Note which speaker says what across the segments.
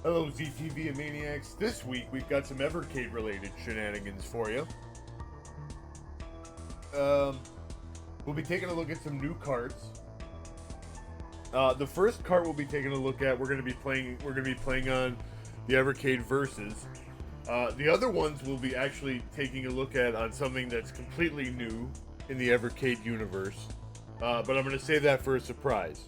Speaker 1: Hello, ZTV and Maniacs. This week we've got some Evercade related shenanigans for you. We'll be taking a look at some new cards. The first card we'll be taking a look at, we're going to be playing on the Evercade Versus. The other ones we'll be actually taking a look at on something that's completely new in the Evercade universe. But I'm going to save that for a surprise.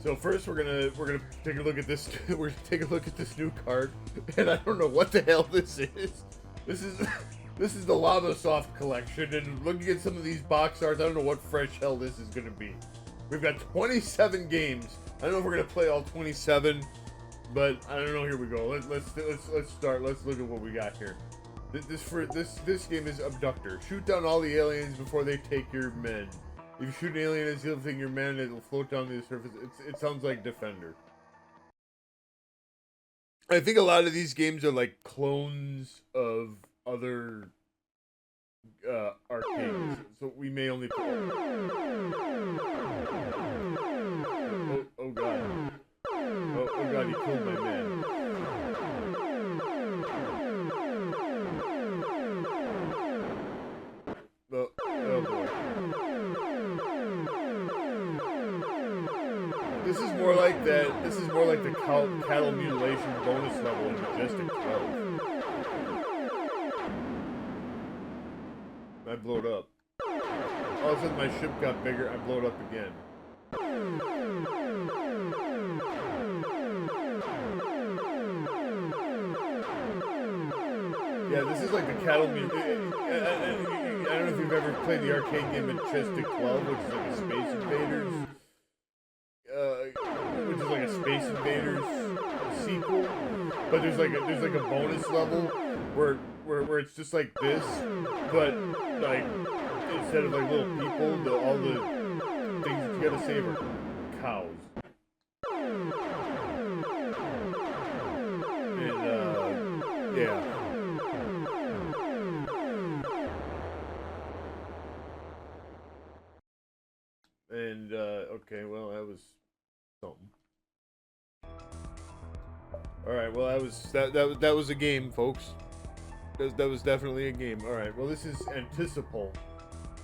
Speaker 1: So first we're gonna take a look at this. We're gonna take a look at this new card, and I don't know what the hell this is. This is the Llamasoft Collection, and looking at some of these box arts, I don't know what fresh hell this is gonna be. We've got 27 games. I don't know if we're gonna play all 27, but I don't know. Here we go. Let's start. Let's look at what we got here. This game is Abductor. Shoot down all the aliens before they take your men. If you shoot an alien as lifting your man, it will float down to the surface. It sounds like Defender. I think a lot of these games are like clones of other arcades, so we may only play. Oh god. Oh god, he killed my man. Oh boy. This is more like that. This is more like the cattle mutilation bonus level in Majestic 12. I blew it up. All of a sudden my ship got bigger. I blew it up again. Yeah, this is like the cattle mutilation. I don't know if you've ever played the arcade game Majestic 12, which is like a Space Invaders. Which is like a Space Invaders sequel, but there's like a bonus level where it's just like this, but like instead of like little people, all the things that you gotta save are cows. And yeah. And okay, well that was something. All right, well that was a game, folks. That was definitely a game. All right, well this is Anticipal.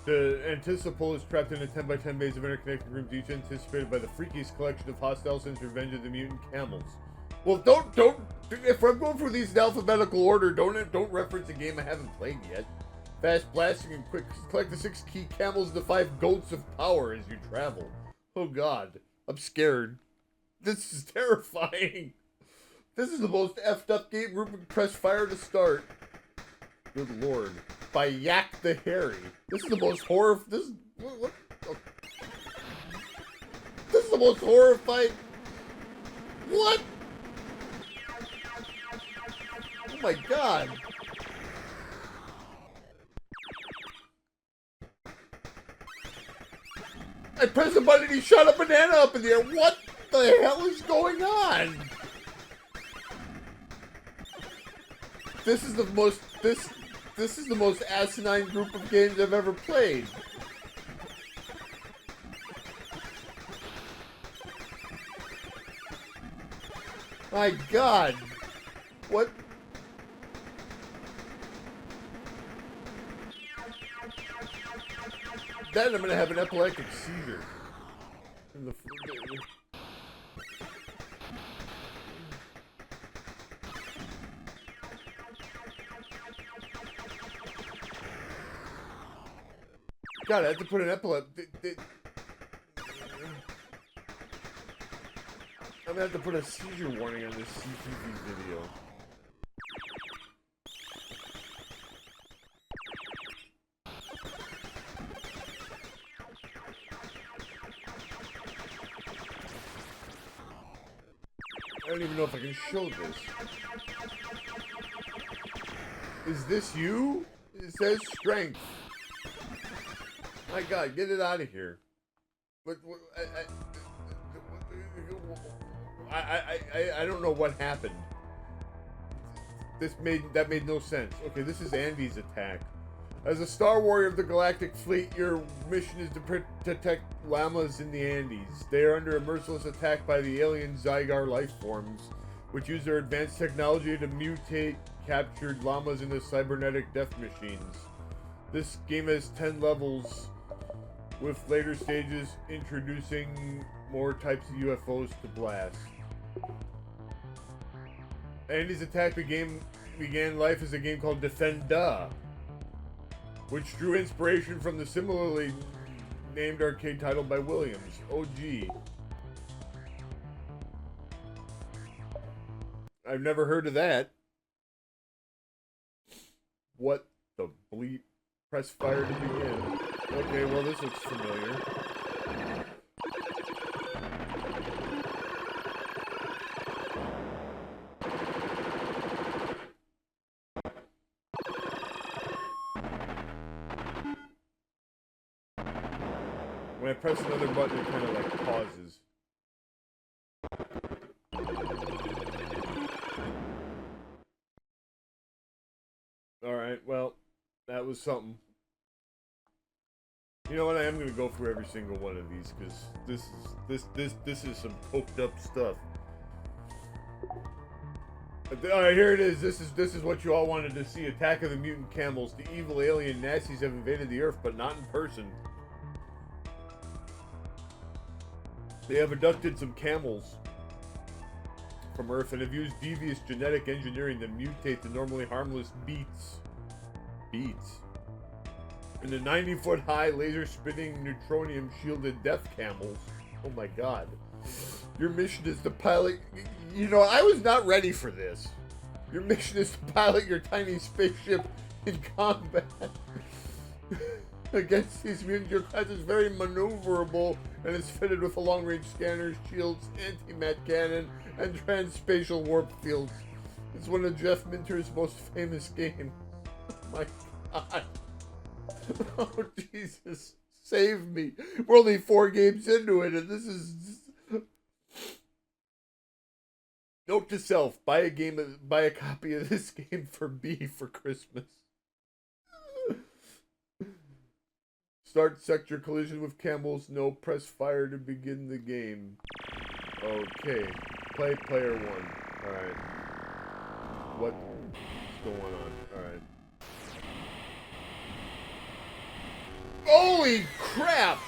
Speaker 1: The Anticipal is trapped in a 10x10 maze of interconnected rooms, each anticipated by the freakiest collection of hostile since Revenge of the Mutant Camels. Well, don't. If I'm going through these in alphabetical order, don't reference a game I haven't played yet. Fast blasting and quick. Collect the 6 key camels and the 5 goats of power as you travel. Oh God, I'm scared. This is terrifying. This is the most effed up game. Ruben, press fire to start. Good Lord. By Yak the Hairy. This is the most This is the most horrifying. What? Oh my God. I pressed the button and he shot a banana up in the air. What the hell is going on? This is the most asinine group of games I've ever played. My God. What? Then I'm gonna have an epileptic seizure. In the God, I have to put an epileptic. I'm gonna have to put a seizure warning on this CTV video. I don't even know if I can show this. Is this you? It says strength. My God, get it out of here. But I don't know what happened. That made no sense. Okay, this is Andy's attack. As a Star Warrior of the Galactic Fleet, your mission is to protect llamas in the Andes. They are under a merciless attack by the alien Zygar life forms. which use their advanced technology to mutate captured llamas into cybernetic death machines. This game has 10 levels, with later stages introducing more types of UFOs to blast. Andy's Attack began life as a game called Defenda, which drew inspiration from the similarly named arcade title by Williams. OG. I've never heard of that. What the bleep? Press fire to begin. Okay, well this looks familiar. When I press another button, it kind of like pauses. Alright, well, that was something. You know what? I am gonna go through every single one of these because this is some coked up stuff. Alright, here it is. This is what you all wanted to see. Attack of the Mutant Camels. The evil alien Nazis have invaded the Earth, but not in person. They have abducted some camels from Earth and have used devious genetic engineering to mutate the normally harmless beets. And the 90-foot-high laser-spitting neutronium-shielded death camels. Oh my god. Your mission is to pilot... You know, I was not ready for this. Your mission is to pilot your tiny spaceship in combat against these mutants. Your class is very maneuverable and is fitted with a long-range scanners, shields, anti-mat cannon, and transspatial warp fields. It's one of Jeff Minter's most famous games. Oh my god. Oh Jesus, save me. We're only 4 games into it and this is... Note to self, buy a copy of this game for me for Christmas. Start sector collision with camels. No, press fire to begin the game. Okay. Play player 1. Alright. What's going on? Alright. Holy crap!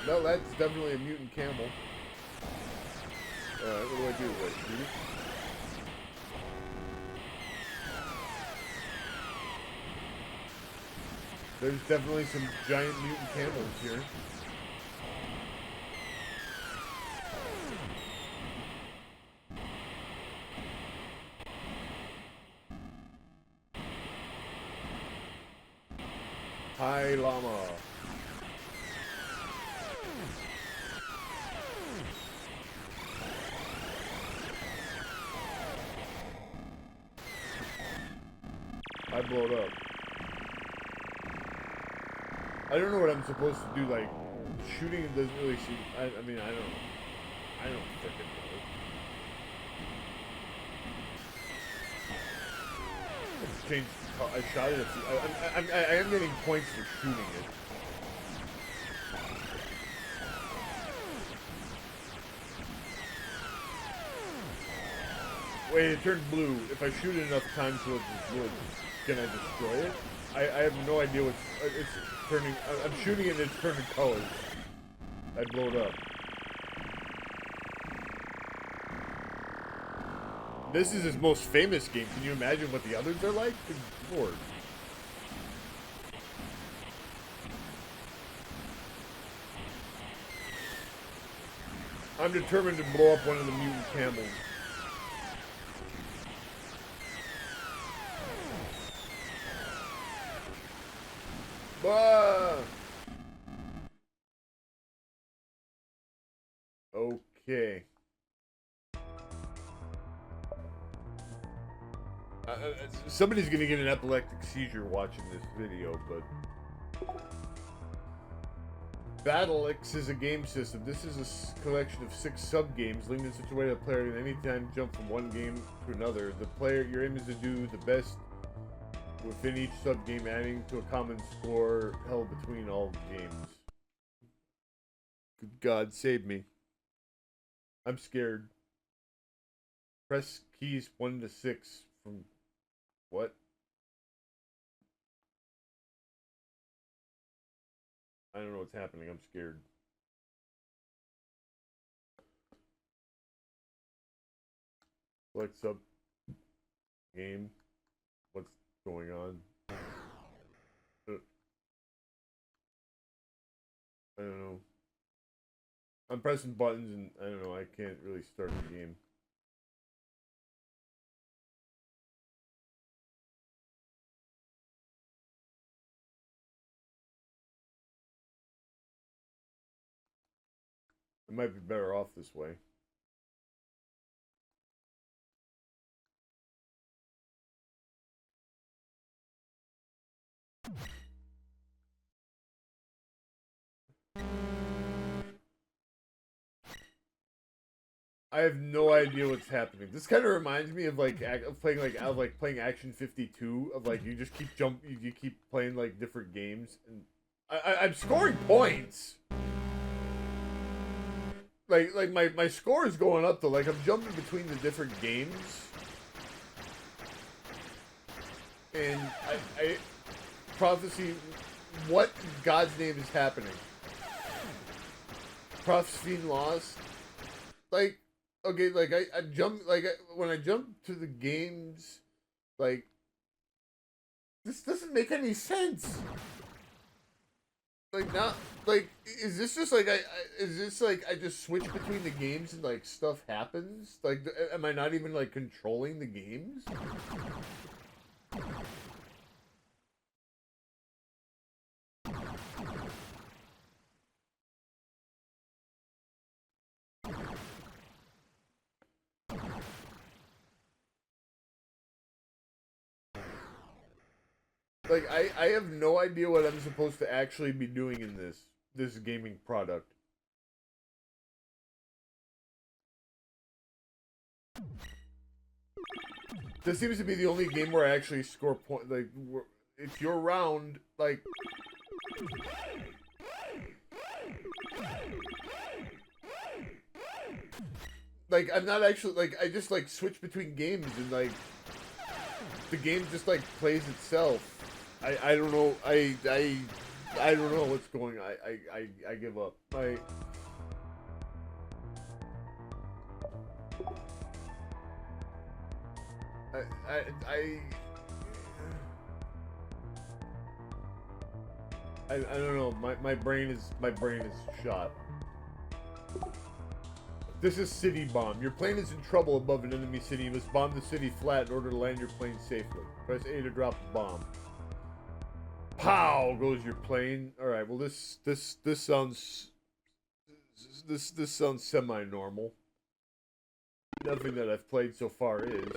Speaker 1: No, that's definitely a mutant camel. Alright, what do I do? What, shoot it? There's definitely some giant mutant camels here. Hi, llama. I blow it up. I don't know what I'm supposed to do, like, shooting it doesn't really seem, I mean, I don't know. I don't frickin' know. Let's change, I shot it, I am getting points for shooting it. Wait, it turned blue. If I shoot it enough times till it's blue, can I destroy it? I have no idea what's... It's turning... I'm shooting it and it's turning colors. I'd blow it up. This is his most famous game. Can you imagine what the others are like? Good lord. I'm determined to blow up one of the mutant camels. Okay. Somebody's gonna get an epileptic seizure watching this video, but... Battle-X is a game system. This is a collection of 6 sub-games linked in such a way that the player can anytime jump from one game to another. Your aim is to do the best within each sub-game, adding to a common score held between all games. Good God, save me. I'm scared. Press keys 1 to 6 from what? I don't know what's happening. I'm scared. Select sub game. What's going on? I don't know. I'm pressing buttons and I don't know. I can't really start the game. It might be better off this way. I have no idea what's happening. This kind of reminds me of like playing Action 52. Of like you just keep you keep playing like different games, and I'm scoring points. Like my score is going up though. Like I'm jumping between the different games, and I prophecy. What in God's name is happening? Prophecy lost. Like okay, like I jump when I jump to the games, like this doesn't make any sense. Like not like is this just like is this like I just switch between the games and like stuff happens? Like am I not even like controlling the games? Like I have no idea what I'm supposed to actually be doing in this gaming product. This seems to be the only game where I actually score point. Like if you're around, like I'm not actually like I just like switch between games and like the game just like plays itself. I don't know. I don't know what's going on. I give up. I I don't know. My brain is shot. This is City Bomb. Your plane is in trouble above an enemy city. You must bomb the city flat in order to land your plane safely. Press A to drop a bomb. Pow goes your plane. All right. Well, this sounds semi-normal. Nothing that I've played so far is.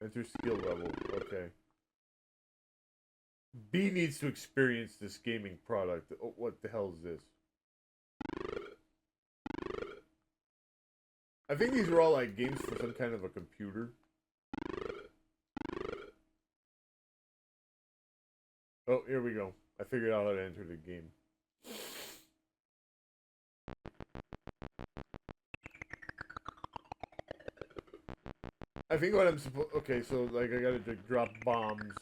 Speaker 1: Enter skill level. Okay. B needs to experience this gaming product. Oh, what the hell is this? I think these are all like games for some kind of a computer. Oh, here we go. I figured out how to enter the game. I think what I'm supposed... Okay, so like I gotta drop bombs.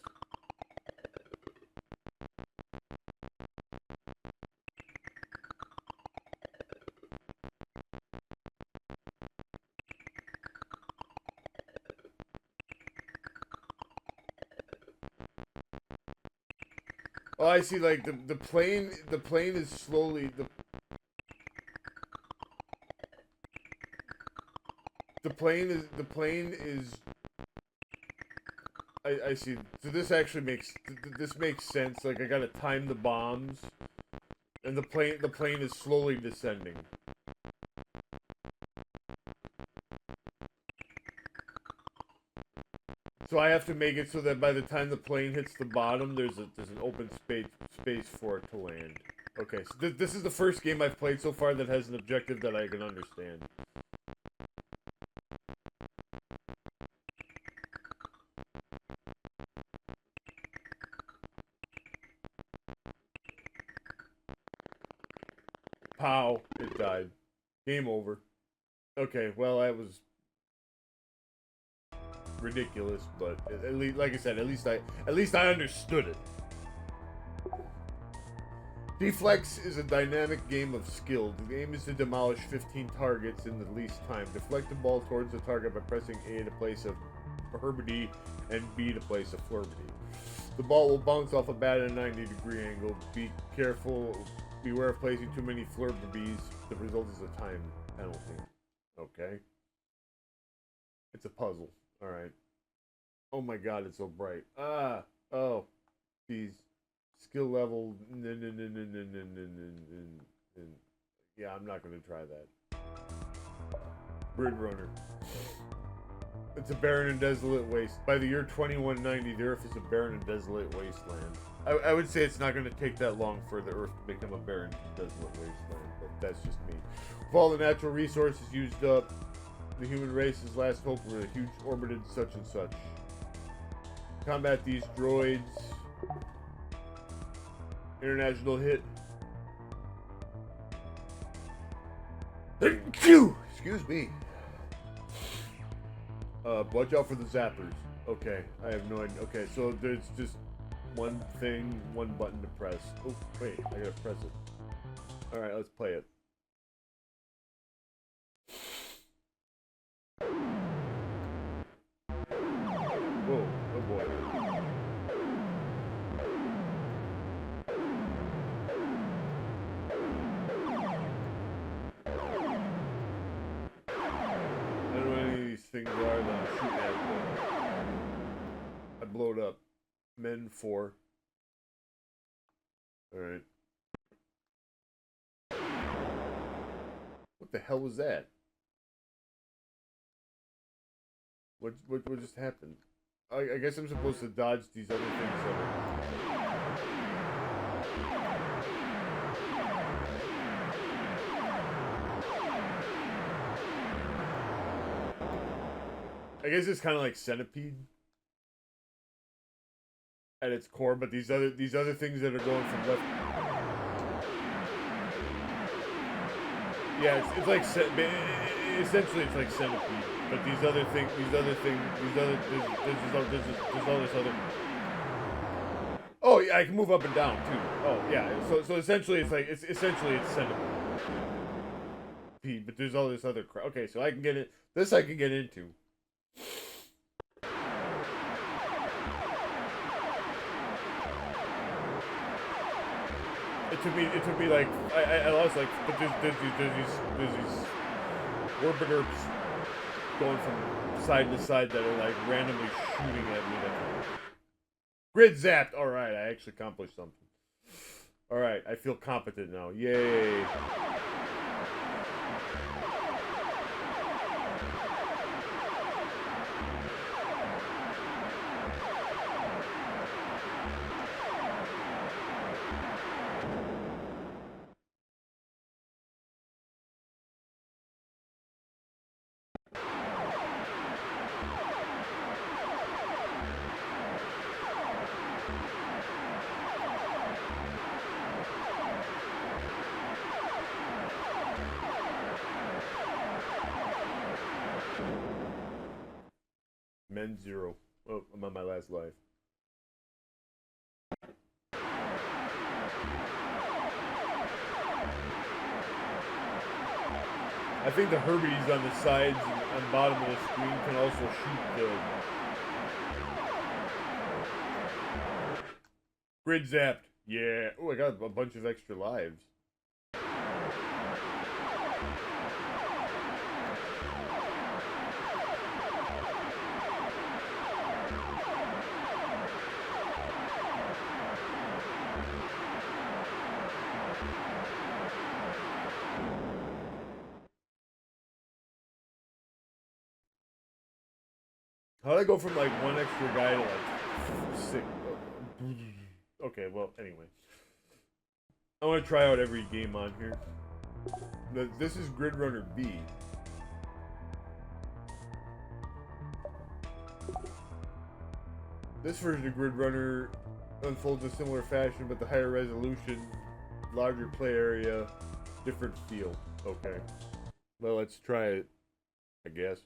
Speaker 1: Oh, I see. Like the plane is slowly the plane is. I see. So this actually makes this makes sense. Like I gotta time the bombs, and the plane is slowly descending. So I have to make it so that by the time the plane hits the bottom, there's an open space for it to land. Okay, so this is the first game I've played so far that has an objective that I can understand. It died. Game over. Okay, well, that was ridiculous, but at least, like I said, at least I understood it. Deflex is a dynamic game of skill. The aim is to demolish 15 targets in the least time. Deflect the ball towards the target by pressing A to place a herbity and B to place a flurbity. The ball will bounce off a bat at a 90-degree angle. Be careful. Beware of placing too many flurbies. The result is a time penalty. Okay. It's a puzzle. Alright. Oh my god, it's so bright. Ah! Oh. Geez. Skill level. Yeah, I'm not going to try that. Grid Runner. It's a barren and desolate waste. By the year 2190, the Earth is a barren and desolate wasteland. I would say it's not going to take that long for the Earth to become a barren and desolate wasteland, but that's just me. With all the natural resources used up, the human race's last hope for a huge orbited such and such. Combat these droids. International hit. Excuse me. Watch out for the zappers. Okay, I have no idea. Okay, so there's just one thing, one button to press. Oh, wait, I gotta press it. Alright, let's play it. Whoa, oh boy. Things are that I'm shooting at. I blow it up. Men 4. Alright. What the hell was that? What just happened? I guess I'm supposed to dodge these other things that are... I guess it's kind of like Centipede at its core, but these other things that are going from left. Yeah, it's like essentially it's like Centipede, but there's all this other. Oh yeah, I can move up and down too. Oh yeah, so essentially it's Centipede, but there's all this other crap. Okay, so I can get it. This I can get into. It took me like I lost like, but there's these orbiters going from side to side that are like randomly shooting at me. Grid zapped. All right, I actually accomplished something. All right, I feel competent now. Yay! Men 0. Oh, I'm on my last life. I think the herbities on the sides and bottom of the screen can also shoot the grid zapped. Yeah. Oh, I got a bunch of extra lives. How'd I go from like one extra guy to like 6? Okay, well, anyway. I want to try out every game on here. This is Grid Runner B. This version of Grid Runner unfolds in a similar fashion, but the higher resolution, larger play area, different feel. Okay. Well, let's try it, I guess.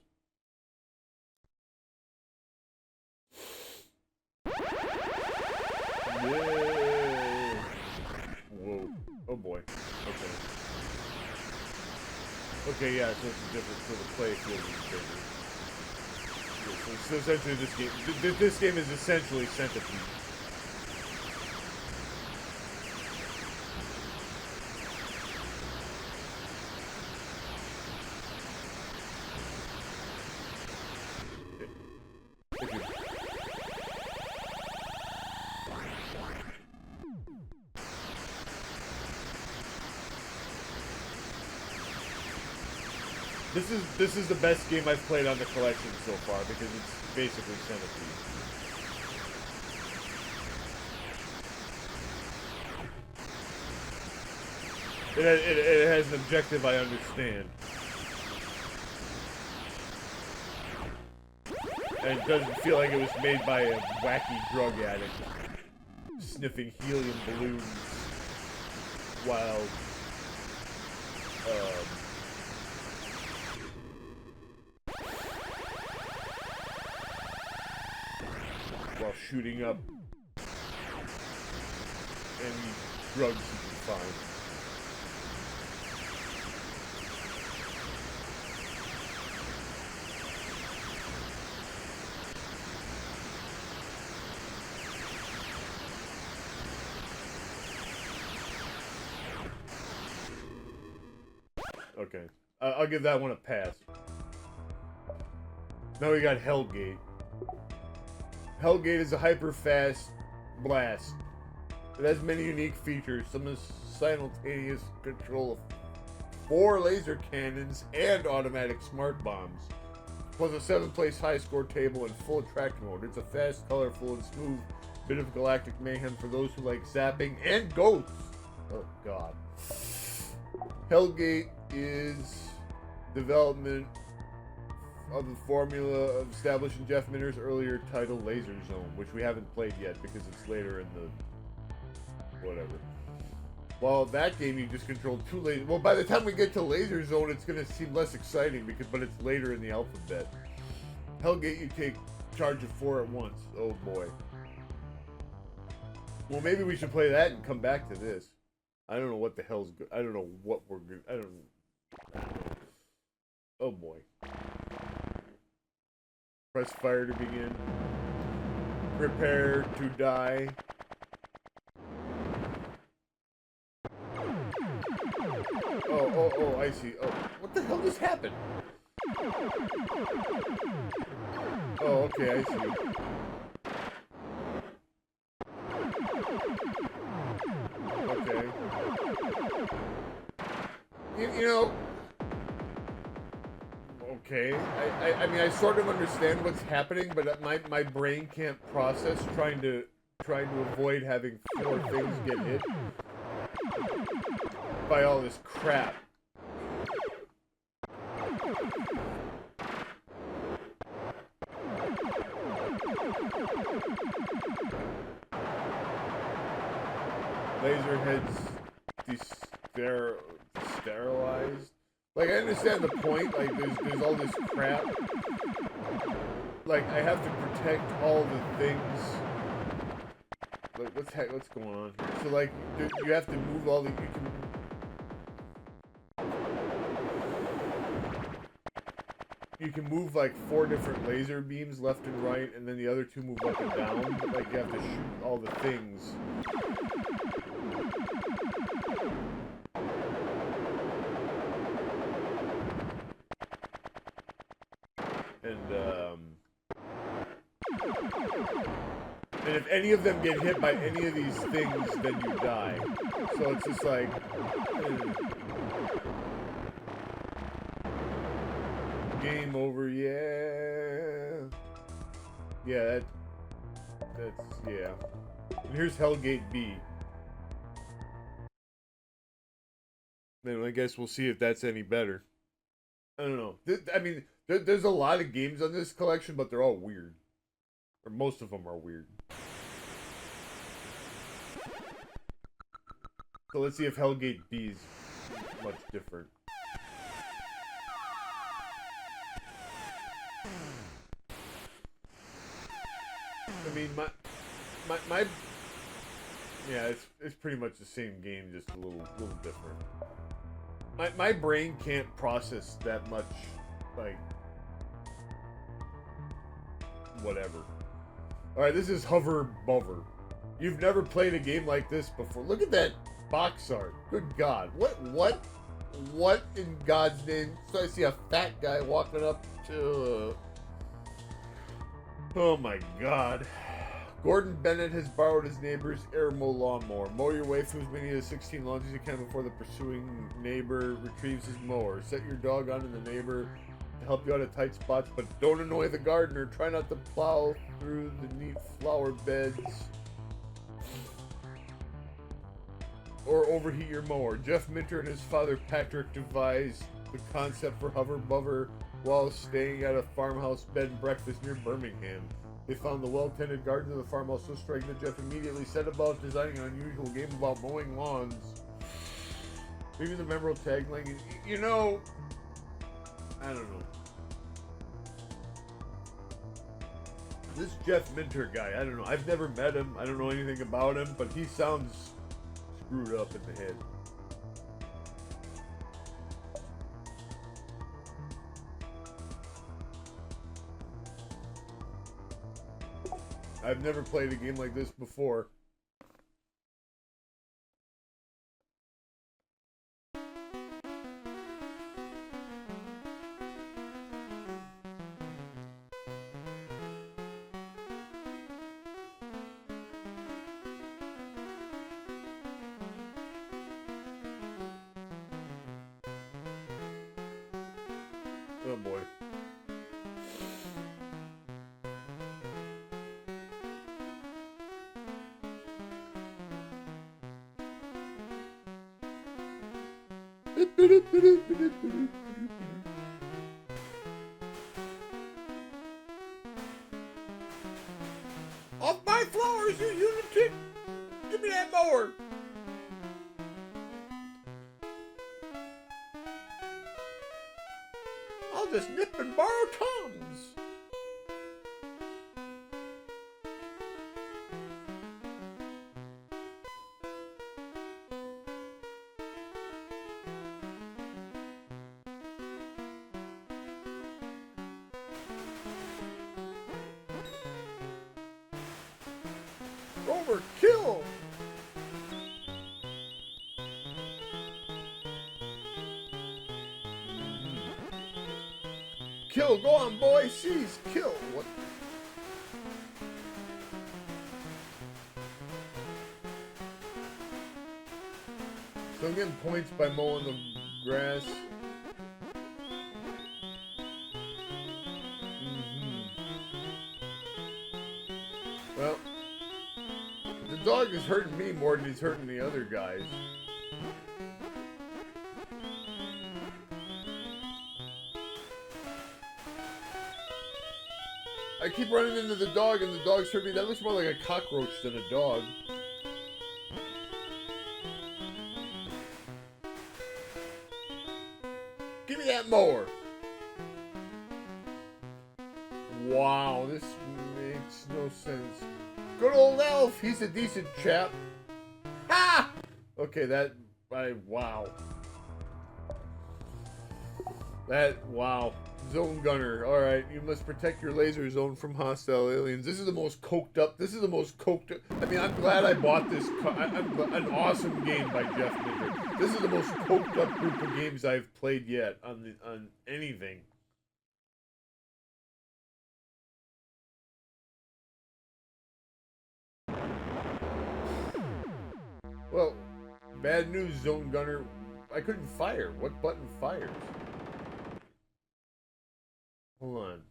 Speaker 1: Yeah. Whoa. Oh boy. Okay. Okay, yeah, so it's a different, so the play field is bigger. Yeah, so essentially this game is essentially Centipede. This is the best game I've played on the collection so far because it's basically Centipede. It has an objective I understand. And it doesn't feel like it was made by a wacky drug addict sniffing helium balloons while shooting up any drugs you can find. Okay. I'll give that one a pass. Now we got Hellgate. Hellgate is a hyper-fast blast. It has many unique features, some is simultaneous control of 4 laser cannons and automatic smart bombs, plus a 7-place high-score table and full attraction mode. It's a fast, colorful, and smooth bit of galactic mayhem for those who like zapping and ghosts. Oh god. Hellgate is development of the formula of establishing Jeff Minter's earlier title, Laser Zone, which we haven't played yet because it's later in the whatever. Well, that game you just control 2 lasers. Well, by the time we get to Laser Zone, it's going to seem less exciting but it's later in the alphabet. Hellgate, you take charge of 4 at once. Oh boy. Well, maybe we should play that and come back to this. I don't know what the hell's good. I don't know what we're good. I don't know. Oh boy. Press fire to begin. Prepare to die. Oh, I see. Oh, what the hell just happened? Oh, okay, I see. Okay. You know... Okay. I mean, I sort of understand what's happening, but my brain can't process trying to avoid having 4 things get hit by all this crap. Laserheads sterilized. Like, I understand the point. Like, there's all this crap. Like, I have to protect all the things. Like, what's going on here? So, like, you have to move all the. You can move like 4 different laser beams left and right, and then the other 2 move up and down. But, like, you have to shoot all the things. And if any of them get hit by any of these things, then you die. So it's just like... Game over, yeah. Yeah, that's, yeah. And here's Hellgate B. Then I guess we'll see if that's any better. I don't know. I mean, there's a lot of games on this collection, but they're all weird. Or most of them are weird. So let's see if Hellgate B is much different. I mean, my yeah, it's pretty much the same game, just a little different. My brain can't process that much, like, whatever. Alright, this is Hover Bover. You've never played a game like this before. Look at that box art. Good God. What in God's name? So I see a fat guy walking up to... Oh my God. Gordon Bennett has borrowed his neighbor's airmo lawnmower. Mow your way through as many of the 16 lawns as you can before the pursuing neighbor retrieves his mower. Set your dog on to the neighbor to help you out of tight spots, but don't annoy the gardener. Try not to plow through the neat flower beds or overheat your mower. Jeff Minter and his father Patrick devised the concept for Hover Bover while staying at a farmhouse bed and breakfast near Birmingham. They found the well-tended gardens of the farmhouse so striking that Jeff immediately set about designing an unusual game about mowing lawns. Maybe the memorable tagline, you know, I don't know. This Jeff Minter guy, I don't know. I've never met him. I don't know anything about him, but he sounds screwed up in the head. I've never played a game like this before. Oh boy. Off my flowers, you lunatic! Give me that mower! I'll just nip and borrow Tom's. Overkill! Kill, go on, boy, seize, kill. What? So I'm getting points by mowing the grass. Well, the dog is hurting me more than he's hurting the other guys. I keep running into the dog and the dog's hurting me. That looks more like a cockroach than a dog. Give me that mower. Wow, this makes no sense. Good old Elf, he's a decent chap. Ha! Okay, wow. Wow. Zone Gunner. Alright, you must protect your laser zone from hostile aliens. This is the most coked up. I mean, I'm glad I bought this. An awesome game by Jeff Minter. This is the most coked up group of games I've played yet on anything. Well, bad news, Zone Gunner. I couldn't fire. What button fires? Hold on.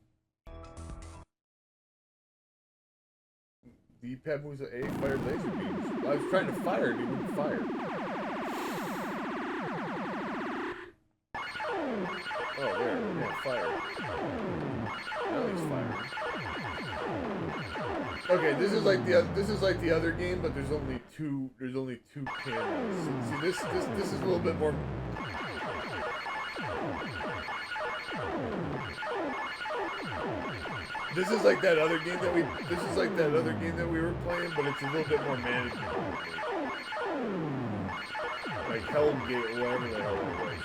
Speaker 1: D-pad moves A, fire laser beams. I was trying to fire and he wouldn't fire. Oh, there. Yeah, fire. Now he's firing. Okay, this is like the other game, but there's only two cameras. See, this is a little bit more. This is like that other game that we. This is like that other game that we were playing, but it's a little bit more manageable. Like Hellgate, or whatever the hell it was.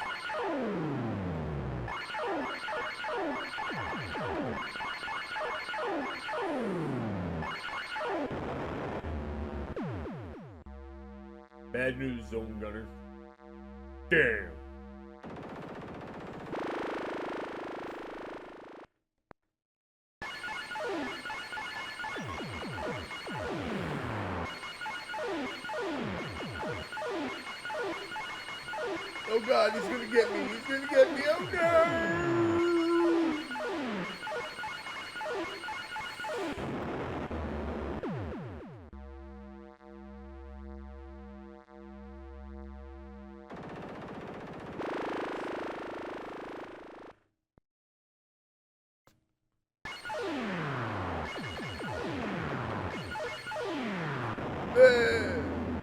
Speaker 1: Bad news, Zone Gunner. Damn. Oh God, he's gonna get me. He's gonna get me. Oh no!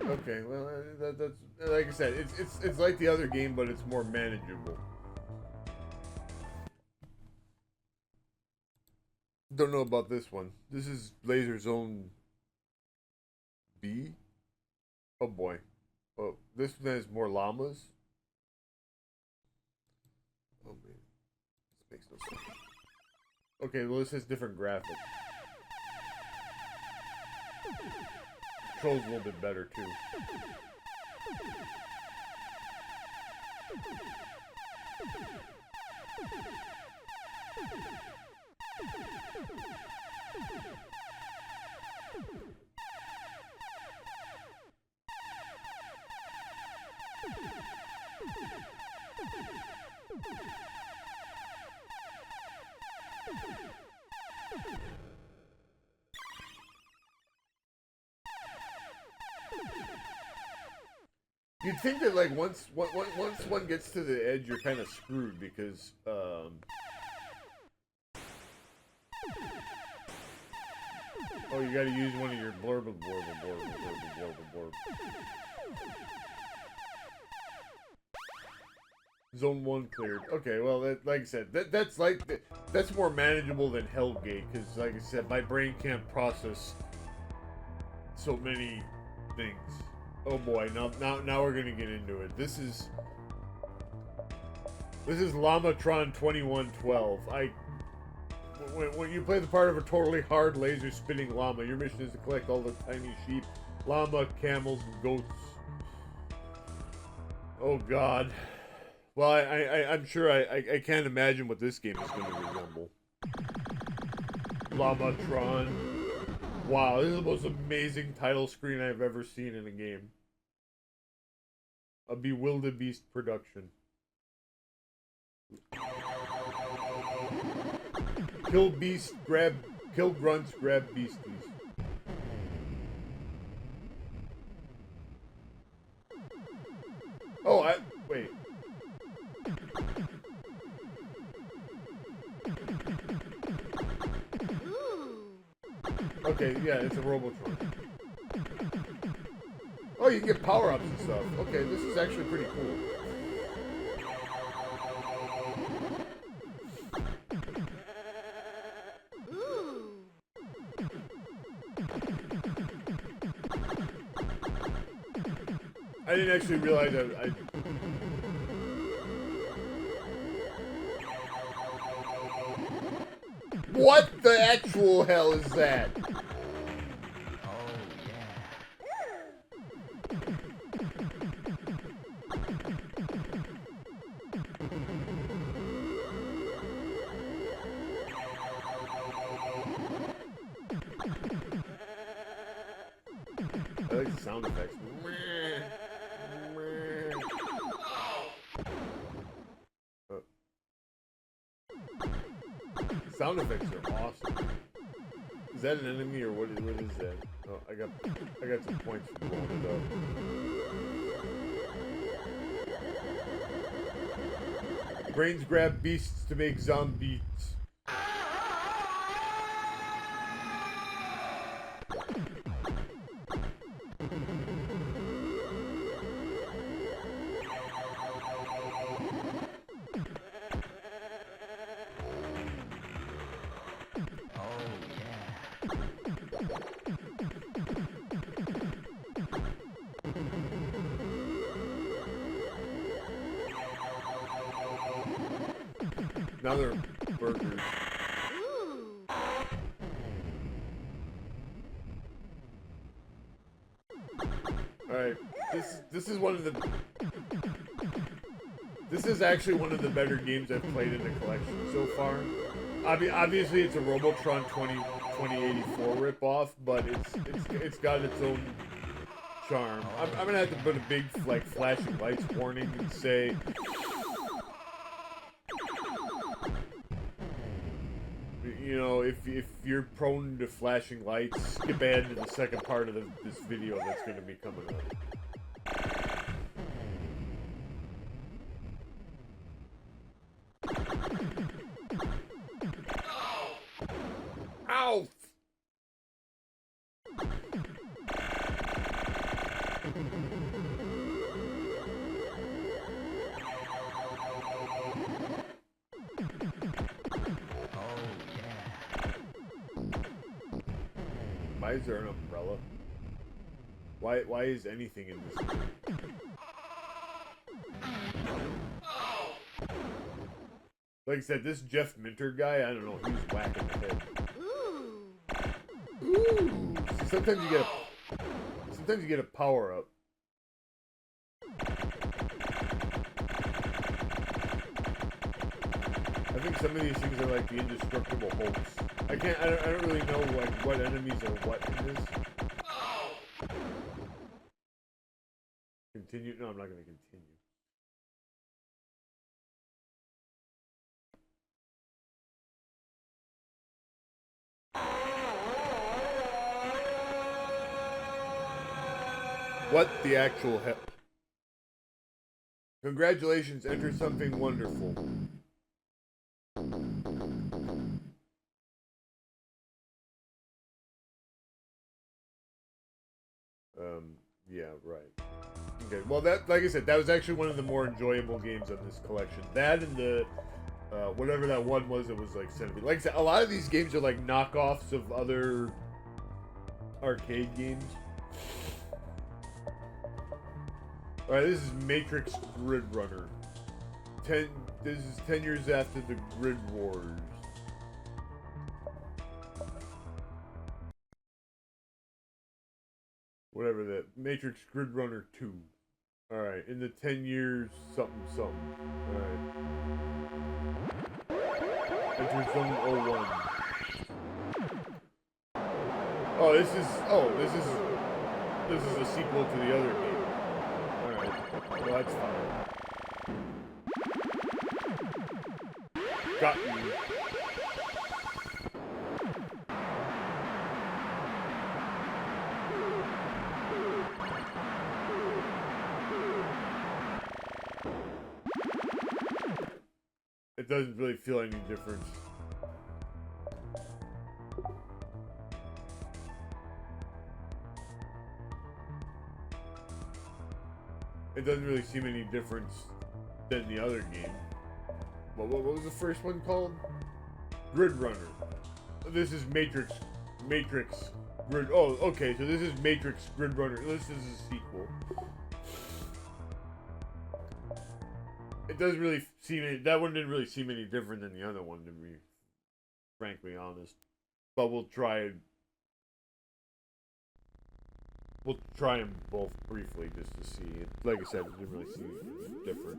Speaker 1: Okay, well, that's like I said, it's like the other game, but it's more manageable. Don't know about this one. This is Laser Zone B. Oh boy. Oh, this one has more llamas. Oh man, this makes no sense. Okay, well this has different graphics. Controls a little bit better too. You'd think that like once one gets to the edge, you're kind of screwed because oh, you got to use one of your blurb. Zone 1 cleared. Okay, well, that, like I said, that's more manageable than Hellgate because, like I said, my brain can't process so many things. Oh boy, now we're gonna get into it. This is Llamatron 2112. When you play the part of a totally hard laser spinning llama, your mission is to collect all the tiny sheep, llama, camels, and goats. Oh God. Well, I'm sure I can't imagine what this game is going to resemble. Llamatron. Wow, this is the most amazing title screen I've ever seen in a game. A Bewildebeast production. Kill grunts, grab beasties. Oh, wait. Okay, yeah, it's a Robotron. Oh, you can get power-ups and stuff. Okay, this is actually pretty cool. I didn't actually realize that What the actual hell is that? I like the sound effects. Sound effects are awesome. Is that an enemy or what is that? Oh, I got some points for blowing it up. Brains grab beasts to make zombies. Now they're burgers. Alright, this is one of the... This is actually one of the better games I've played in the collection so far. Obviously, it's a Robotron 2084 ripoff, but it's got its own charm. I'm gonna have to put a big like flashing lights warning and say, you know, if you're prone to flashing lights, skip ahead to the second part of this video that's gonna be coming up. Ow! Why is there an umbrella? Why is anything in this game? Like I said, this Jeff Minter guy, I don't know, he was whacking the head. Ooh. See, sometimes you get a power up. I think some of these things are like the indestructible Hulks. I don't really know like what enemies are what in this. Continue? No, I'm not gonna continue. What the actual hell? Congratulations, enter something wonderful. Yeah, right. Okay, well that, like I said, that was actually one of the more enjoyable games of this collection. That and the, whatever that one was, it was like sanity. Like I said, a lot of these games are like knockoffs of other arcade games. Alright, this is Matrix Grid Runner. This is 10 years after the Grid Wars. Whatever that. Matrix Grid Runner 2. Alright, in the 10 years something something. Alright. Enter zone 01. This is a sequel to the other game. Alright. Well, that's fine. Got you. It doesn't really feel any difference. It doesn't really seem any different than the other game. What was the first one called? Grid Runner. This is Matrix Grid. Oh, okay. So this is Matrix Grid Runner. This is a sequel. It doesn't really seem that one didn't really seem any different than the other one, to be frankly honest. But we'll try them both briefly just to see. Like I said, it didn't really seem different.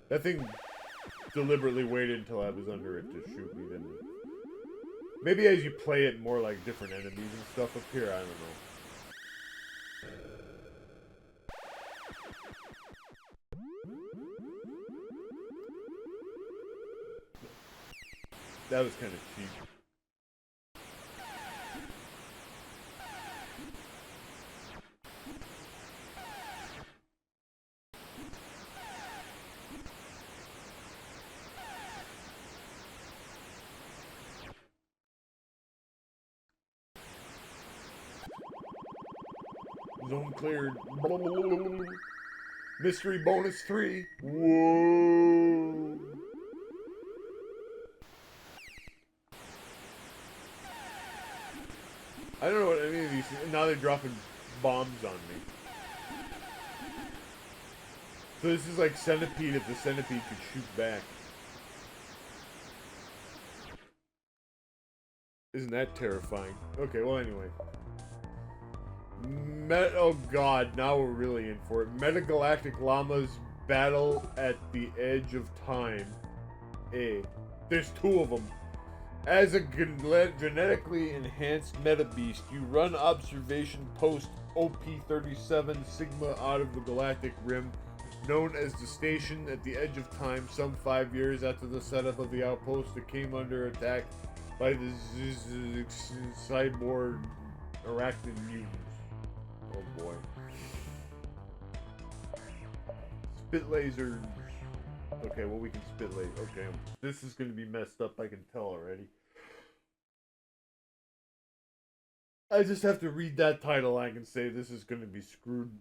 Speaker 1: That thing deliberately waited until I was under it to shoot me. Then maybe as you play it, more like different enemies and stuff appear. I don't know. That was kind of cheap. Zone cleared. Mystery bonus 3. Whoa. they're dropping bombs on me. So this is like Centipede if the Centipede could shoot back. Isn't that terrifying? Okay, well anyway. Oh god, now we're really in for it. Metagalactic llamas battle at the edge of time. There's two of them. As a genetically enhanced meta beast, you run observation post OP-37 Sigma out of the galactic rim, known as the station at the edge of time. Some 5 years after the setup of the outpost, it came under attack by the cyborg arachnid mutants. Oh boy. Spit lasers. Okay, well we can spit laser. Okay, this is going to be messed up, I can tell already. I just have to read that title, I can say this is going to be screwed.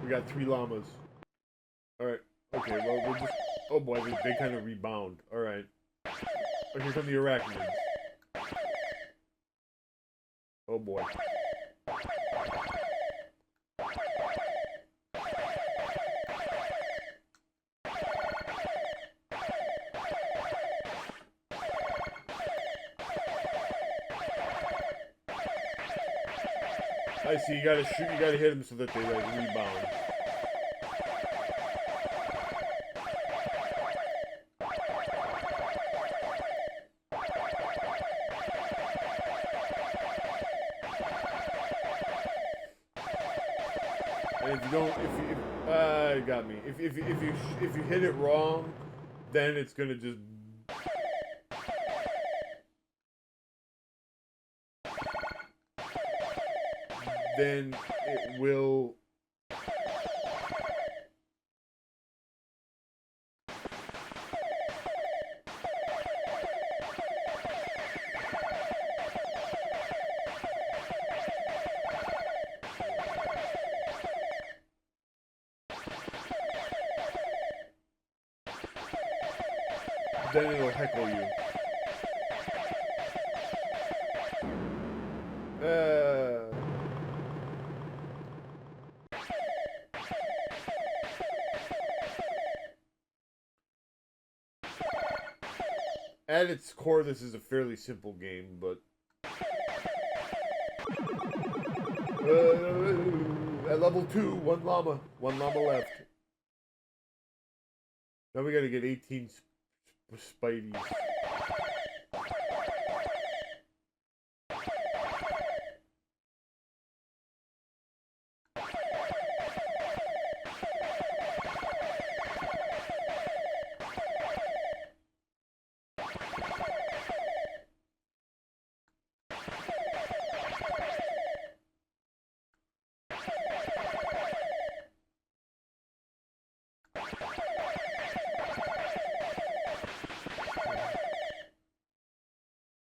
Speaker 1: We got 3 llamas. Alright. Okay, well, we're just... Oh boy, they kind of rebound. Alright. Oh, here come the arachnids. Oh boy. I see, you gotta shoot, you gotta hit them so that they, like, rebound. And if you don't, you got me. If you hit it wrong, then it's gonna just... Then it will... Then it'll heckle you. At its core, this is a fairly simple game, but... at level 2, one llama left. Now we gotta get 18 Spideys.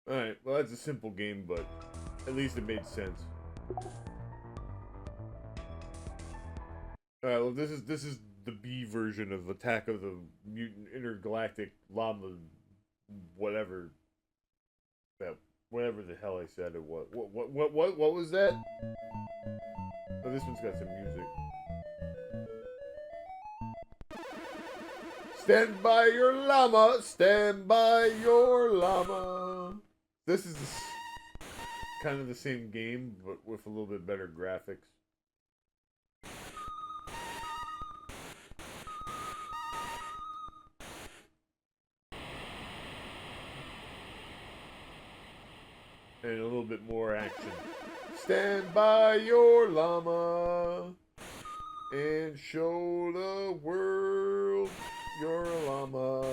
Speaker 1: Alright, well that's a simple game, but at least it made sense. Alright, well this is the B version of Attack of the Mutant Intergalactic Llama whatever the hell I said it was. What was that? Oh, this one's got some music. Stand by your llama, stand by your llama. This is kind of the same game, but with a little bit better graphics. And a little bit more action. Stand by your llama and show the world your llama.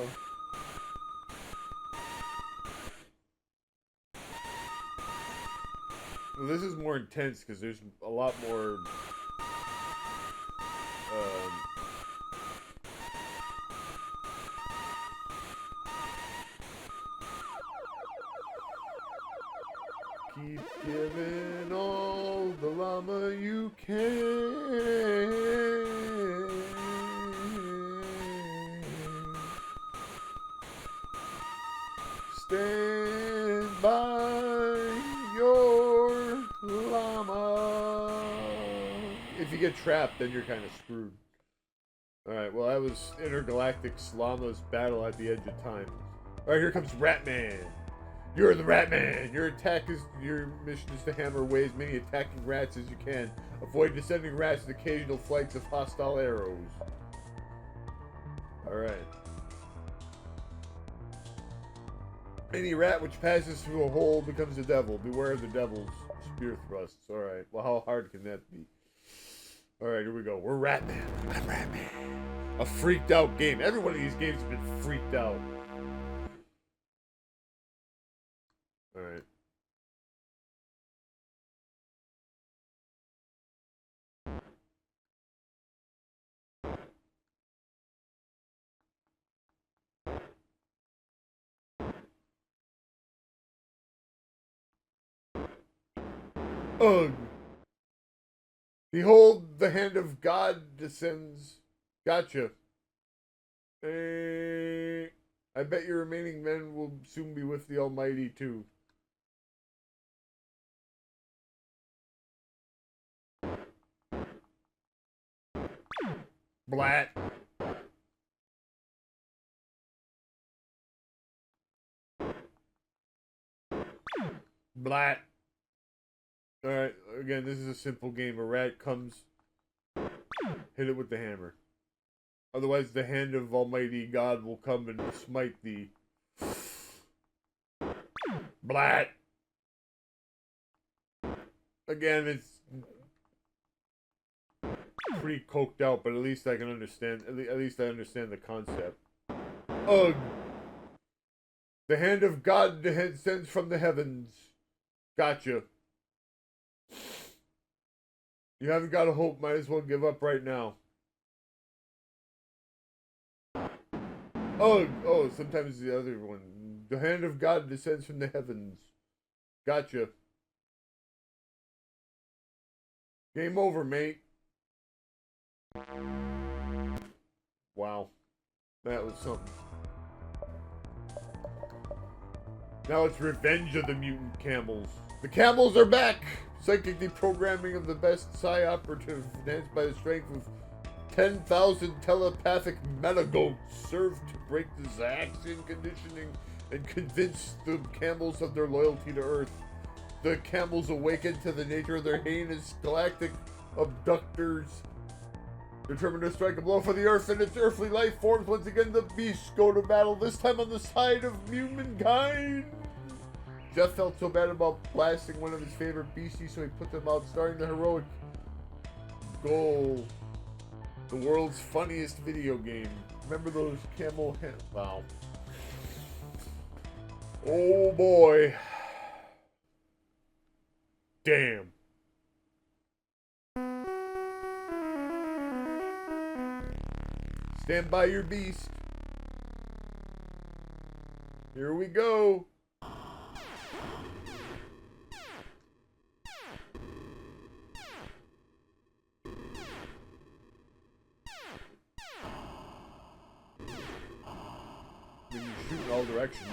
Speaker 1: Well, this is more intense because there's a lot more Keep giving all the llama you can. Stand by your llama. If you get trapped, then you're kind of screwed. Alright, well, that was Intergalactic Llama's battle at the edge of time. Alright, here comes Ratman. You're the Ratman. Your mission is to hammer away as many attacking rats as you can. Avoid descending rats and occasional flights of hostile arrows. Alright. Any rat which passes through a hole becomes a devil. Beware of the devil's spear thrusts. Alright, well, how hard can that be? Alright, here we go. We're Ratman. I'm Ratman. A freaked out game. Every one of these games has been freaked out. Alright. Ugh. Behold, the hand of God descends. Gotcha. I bet your remaining men will soon be with the Almighty, too. Blat. Blat. Alright, again, this is a simple game. A rat comes, hit it with the hammer. Otherwise, the hand of Almighty God will come and smite thee. Blat. Again, it's pretty coked out, but at least I can understand. At least I understand the concept. Ugh. The hand of God descends from the heavens. Gotcha. You haven't got a hope. Might as well give up right now. Oh, sometimes the other one. The hand of God descends from the heavens. Gotcha. Game over, mate. Wow. That was something. Now it's Revenge of the Mutant Camels. The camels are back! Psychic deprogramming of the best Psi operative, enhanced by the strength of 10,000 telepathic metagoats, served to break the Zaxian conditioning and convince the camels of their loyalty to Earth. The camels awaken to the nature of their heinous galactic abductors. Determined to strike a blow for the Earth and its earthly life forms, once again the beasts go to battle, this time on the side of humankind. Jeff felt so bad about blasting one of his favorite beasties, so he put them out, starting the heroic goal. The world's funniest video game. Remember those camel hands? Wow. Oh boy. Damn. Stand by your beast. Here we go. We can shoot in all directions.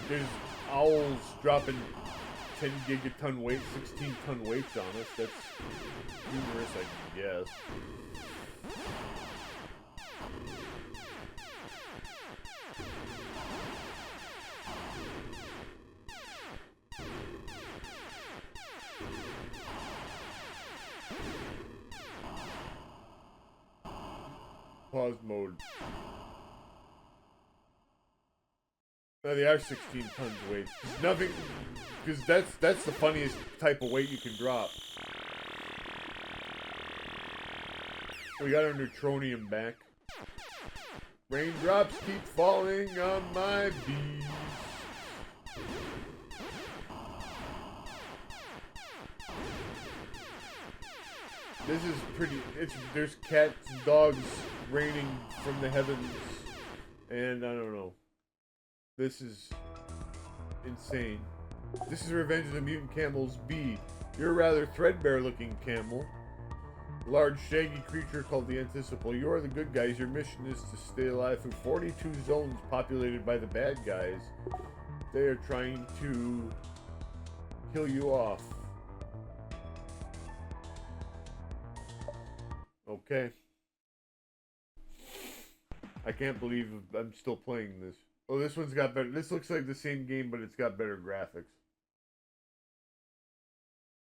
Speaker 1: There's owls dropping 10 gigaton weight, 16 ton weights on us. That's humorous, I guess. Pause mode. No, they are 16 tons weight. Nothing, because that's the funniest type of weight you can drop. We got our neutronium back. Raindrops keep falling on my beast. This is pretty. There's cats, dogs raining from the heavens, and I don't know. This is insane. This is Revenge of the Mutant Camels B. You're a rather threadbare-looking camel. Large, shaggy creature called the Anticipal. You are the good guys. Your mission is to stay alive through 42 zones populated by the bad guys. They are trying to kill you off. Okay. I can't believe I'm still playing this. Oh, this one's got better. This looks like the same game, but it's got better graphics.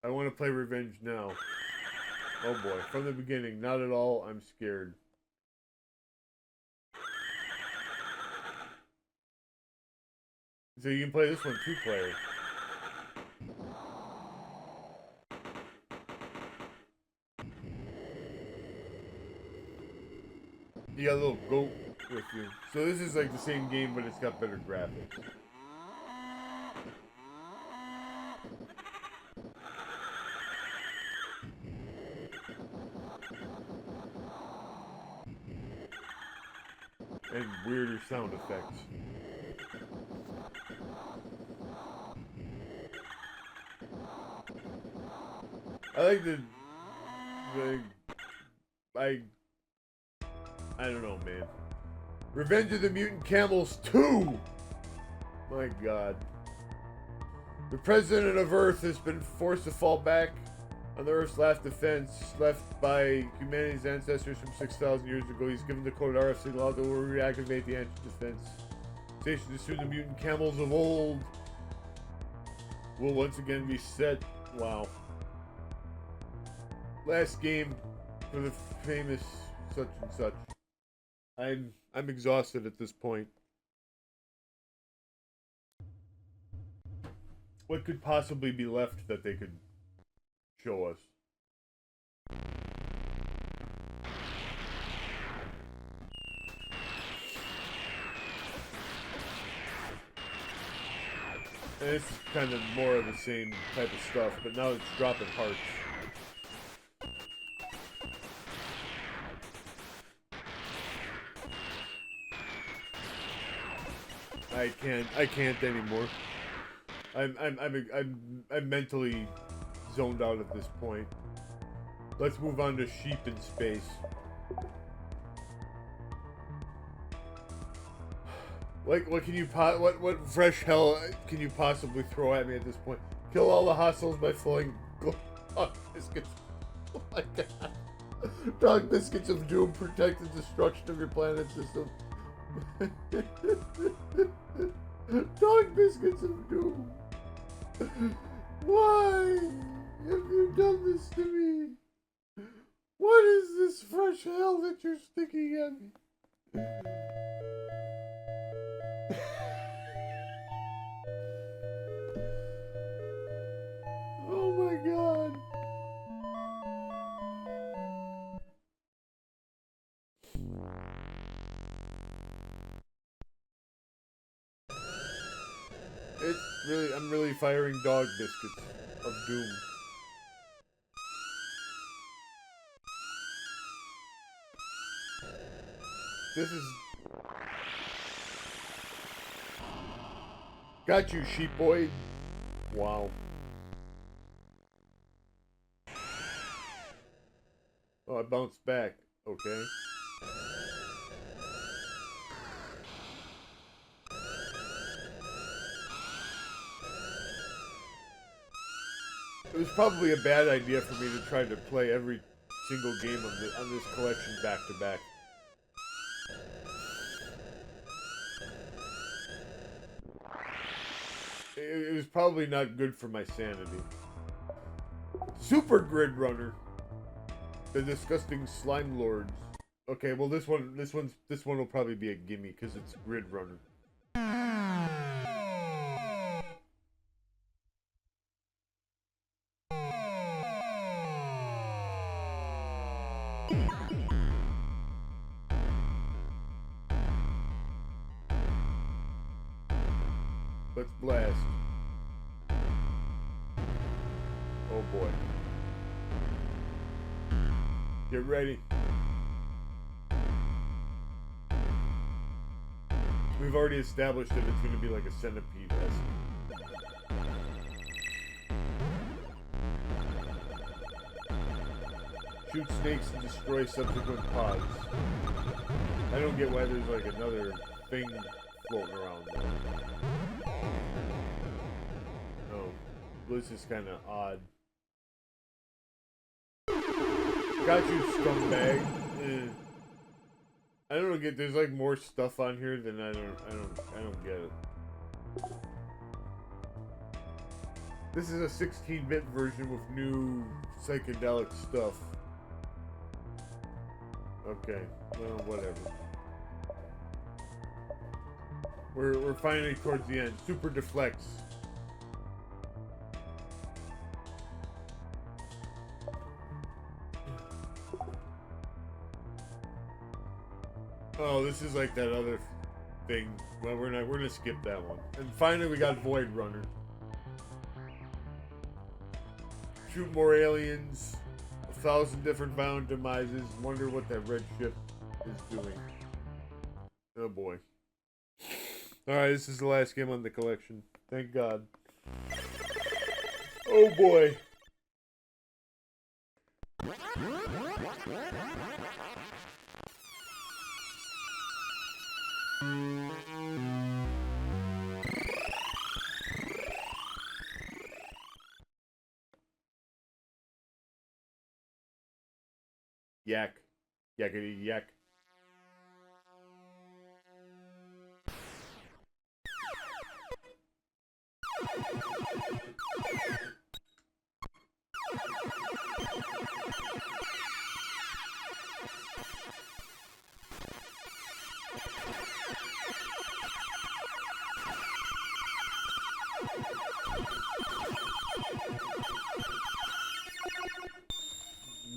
Speaker 1: I want to play Revenge now. Oh boy, from the beginning, not at all. I'm scared. So you can play this one 2-player. You got a little goat with you. So this is like the same game, but it's got better graphics. And weirder sound effects. I like I don't know, man. Revenge of the Mutant Camels 2! My god. The president of Earth has been forced to fall back on the Earth's last defense left by humanity's ancestors from 6,000 years ago. He's given the code RFC law that will reactivate the anti-defense station to soon the mutant camels of old will once again be set. Wow. Last game for the famous such and such. I'm exhausted at this point. What could possibly be left that they could show us? And this is kind of more of the same type of stuff, but now it's dropping hearts. I can't anymore. I'm mentally zoned out at this point. Let's move on to sheep in space. Like, what can you what fresh hell can you possibly throw at me at this point? Kill all the hostiles by flowing dog biscuits. Oh my god. Dog biscuits of doom protect the destruction of your planet system. Dog biscuits of doom. Why have you done this to me? What is this fresh hell that you're sticking at me? Oh my god. It's really, I'm really firing dog biscuits of doom. This is... Got you, sheep boy. Wow. Oh, I bounced back. Okay. It was probably a bad idea for me to try to play every single game on this collection back to back. It was probably not good for my sanity. Super Grid Runner. The disgusting slime lords. Okay, well this one will probably be a gimme because it's Grid Runner. Let's blast. Oh boy. Get ready. We've already established that it's going to be like a centipede-esque. Shoot snakes and destroy subsequent pods. I don't get why there's like another thing floating around there. Oh, this is kind of odd. Got you, scumbag. I don't get. There's like more stuff on here than I don't get it. This is a 16-bit version with new psychedelic stuff. Okay, well, whatever. We're finally towards the end. Super deflects. Oh, this is like that other thing. Well, we're gonna skip that one. And finally, we got Void Runner. Shoot more aliens. 1,000 different bound demises. Wonder what that red ship is doing. Oh boy. Alright, this is the last game on the collection. Thank God. Oh boy. Yak. Yakety yak.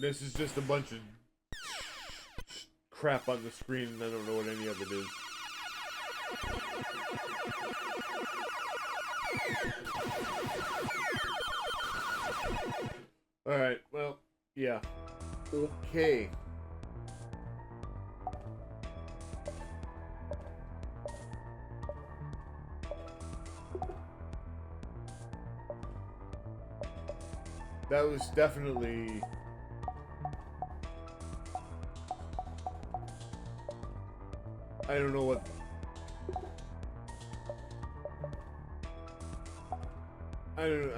Speaker 1: This is just a bunch of crap on the screen and I don't know what any of it is. Alright, well, yeah. Okay. That was definitely... I don't know what... I don't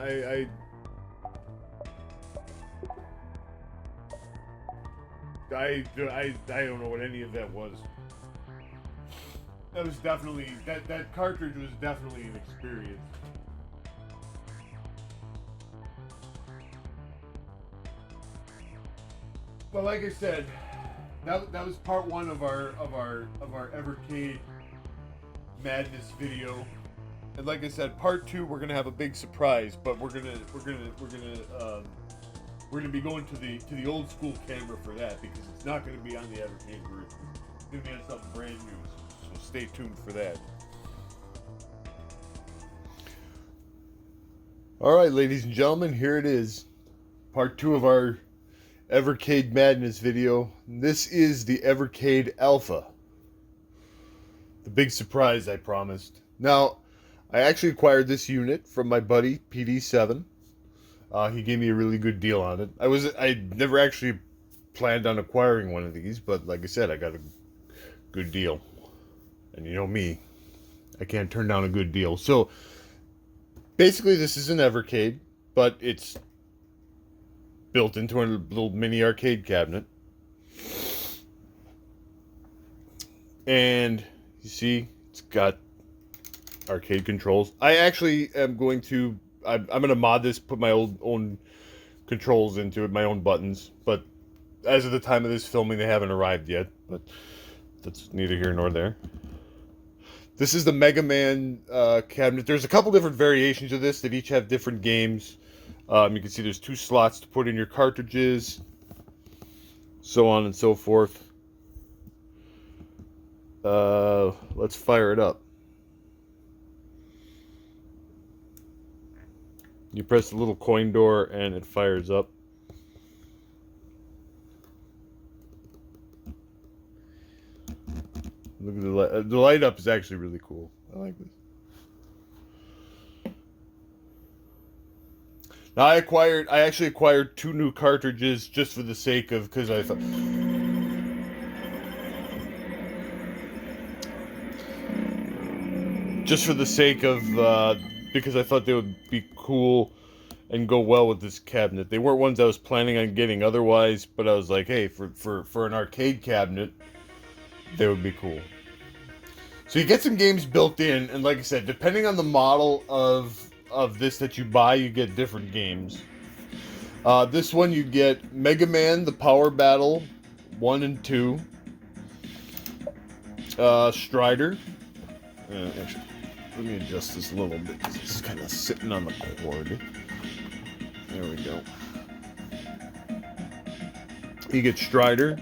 Speaker 1: know what any of that was. That was definitely... That cartridge was definitely an experience. But like I said, that was part one of our Evercade Madness video, and like I said, part two we're gonna have a big surprise, but we're gonna be going to the old school camera for that because it's not gonna be on the Evercade version. It's gonna be on something brand new, so stay tuned for that. All right, ladies and gentlemen, here it is, part two of our Evercade Madness video. This is the Evercade Alpha. The big surprise I promised. Now, I actually acquired this unit from my buddy, PD7. He gave me a really good deal on it. I never actually planned on acquiring one of these, but like I said, I got a good deal. And you know me, I can't turn down a good deal. So, basically this is an Evercade, but it's built into a little mini arcade cabinet. And you see, it's got arcade controls. I actually am going to, I'm going to mod this, put my own controls into it, my own buttons. But as of the time of this filming, they haven't arrived yet. But that's neither here nor there. This is the Mega Man cabinet. There's a couple different variations of this that each have different games. You can see there's 2 slots to put in your cartridges, so on and so forth. Let's fire it up. You press the little coin door and it fires up. The light up is actually really cool. I like this. Now I actually acquired 2 new cartridges just for the sake of, because I thought, just for the sake of, because I thought they would be cool and go well with this cabinet. They weren't ones I was planning on getting otherwise, but I was like, hey, for an arcade cabinet, they would be cool. So you get some games built in, and like I said, depending on the model of this that you buy, you get different games. This one you get Mega Man, the Power Battle 1 and 2. Strider. Actually, let me adjust this a little bit because it's kind of sitting on the cord. There we go. You get Strider.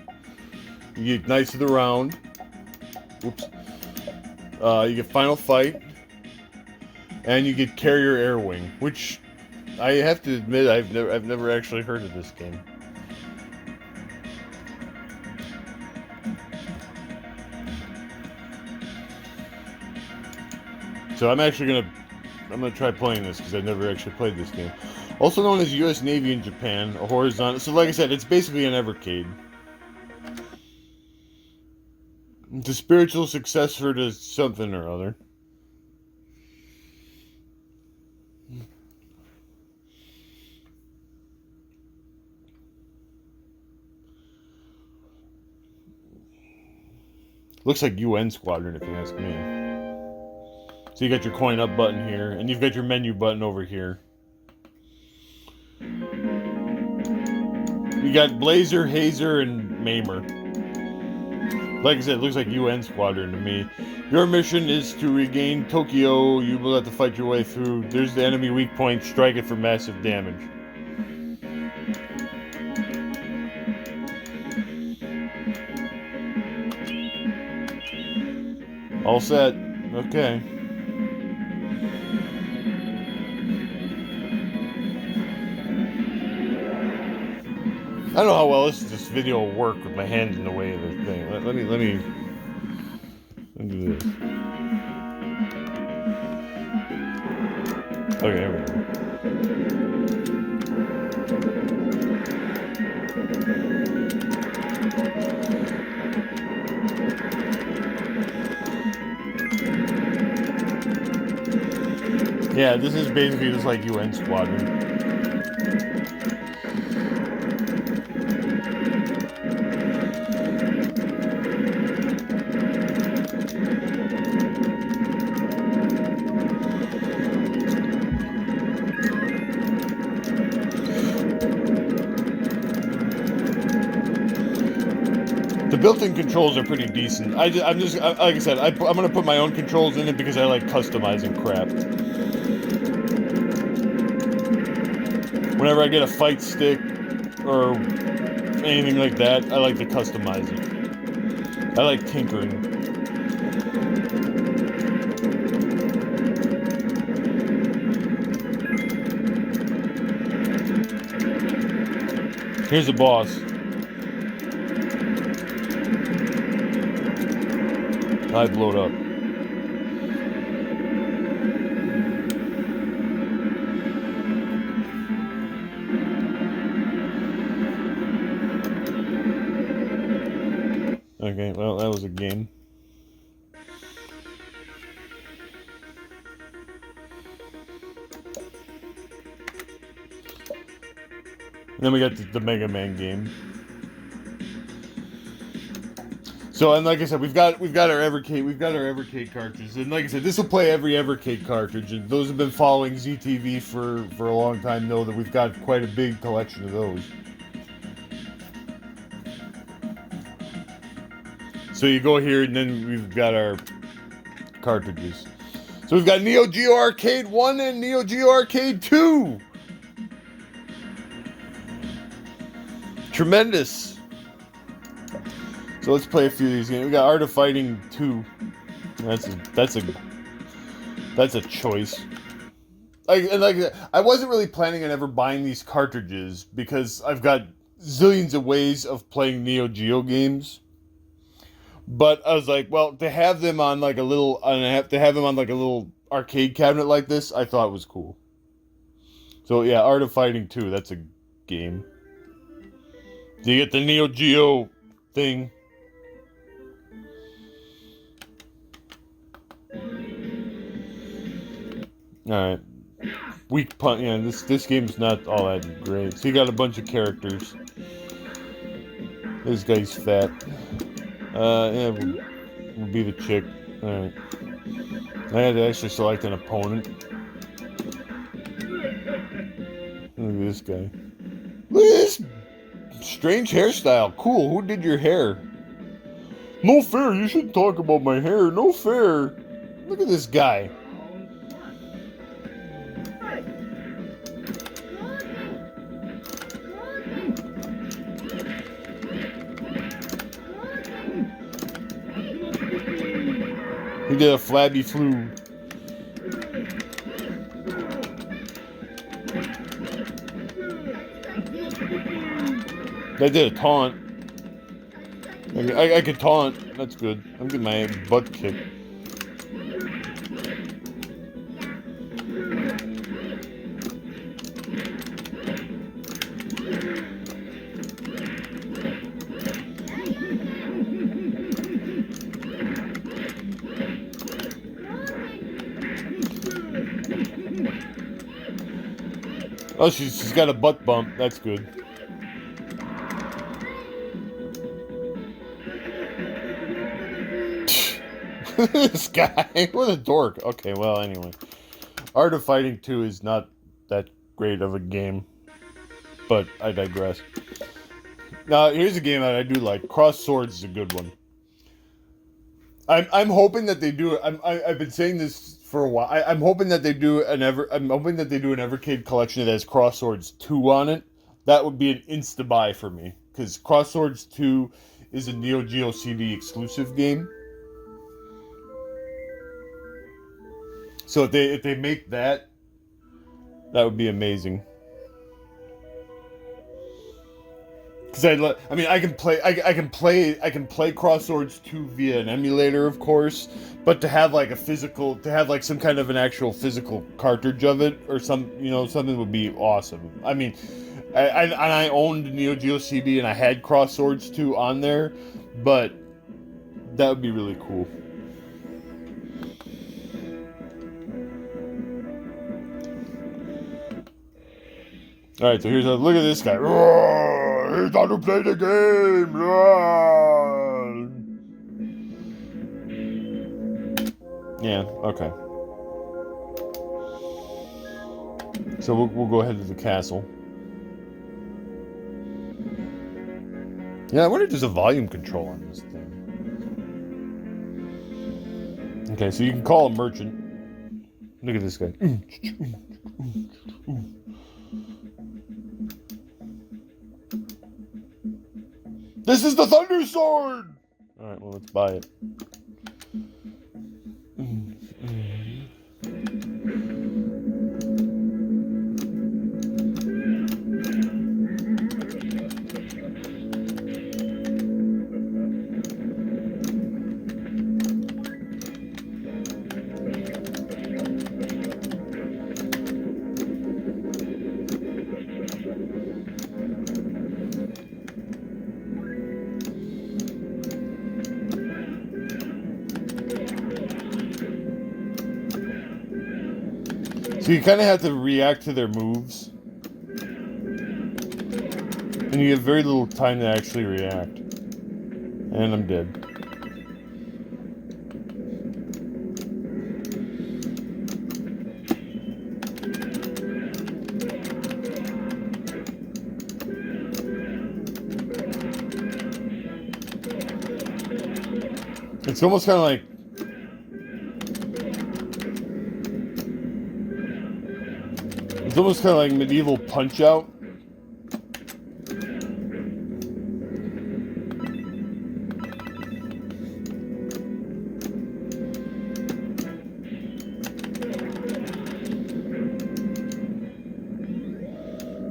Speaker 1: You get Knights of the Round. Whoops. You get Final Fight. And you get Carrier Air Wing, which I have to admit I've never actually heard of this game. So I'm gonna try playing this because I've never actually played this game. Also known as U.S. Navy in Japan, a horizontal. So like I said, it's basically an Evercade. It's a spiritual successor to something or other. Looks like UN Squadron, if you ask me. So you got your coin up button here, and you've got your menu button over here. You got Blazer, Hazer, and Maimer. Like I said, it looks like UN Squadron to me. Your mission is to regain Tokyo. You will have to fight your way through. There's the enemy weak point. Strike it for massive damage. All set. Okay. I don't know how well this video will work with my hand in the way of the thing. Let me do this. Okay, there we go. Yeah, this is basically just like UN Squadron. The built-in controls are pretty decent. I'm just like I said, I'm gonna put my own controls in it because I like customizing crap. Whenever I get a fight stick or anything like that, I like to customize it. I like tinkering. Here's the boss. I blew it up. Okay, well, that was a game. And then we got the Mega Man game. So, and like I said, we've got our Evercade cartridges, and like I said, this will play every Evercade cartridge. And those who've been following ZTV for a long time know that we've got quite a big collection of those. So you go here, and then we've got our cartridges. So we've got Neo Geo Arcade 1 and Neo Geo Arcade 2. Tremendous. So let's play a few of these games. We got Art of Fighting 2. That's a choice. I wasn't really planning on ever buying these cartridges because I've got zillions of ways of playing Neo Geo games. But I was like, well, to have them on like a little, to have them on like a little arcade cabinet like this, I thought was cool. So yeah, Art of Fighting 2, that's a game. Do you get the Neo Geo thing? Alright. Weak punch. Yeah, this game's not all that great. So you got a bunch of characters. This guy's fat. Yeah, we'll be the chick. Alright. I had to actually select an opponent. Look at this guy. Look at this strange hairstyle. Cool. Who did your hair? No fair. You shouldn't talk about my hair. No fair. Look at this guy. He did a flabby flu. I did a taunt. I could taunt. That's good. I'm getting my butt kicked. Oh, she's got a butt bump. That's good. This guy, what a dork. Okay, well, anyway. Art of Fighting 2 is not that great of a game, but I digress. Now, here's a game that I do like. Cross Swords is a good one. I'm hoping that they do. I've been saying this for a while. I'm hoping that they do an Evercade collection that has Cross Swords 2 on it. That would be an insta buy for me, because Cross Swords 2 is a Neo Geo CD exclusive game. So if they make that, that would be amazing. Because I can play Cross Swords 2 via an emulator, of course, but to have like some kind of an actual physical cartridge of it or something would be awesome. I mean, I owned Neo Geo CD and I had Cross Swords 2 on there, but that would be really cool. Alright, so look at this guy. He's not to play the game. Yeah, okay. So we'll go ahead to the castle. Yeah, I wonder if there's a volume control on this thing. Okay, so you can call a merchant. Look at this guy. This is the Thunder Sword! Alright, well, let's buy it. So you kind of have to react to their moves. And you have very little time to actually react. And I'm dead. It's almost kind of like... It's almost kind of like medieval Punch-Out.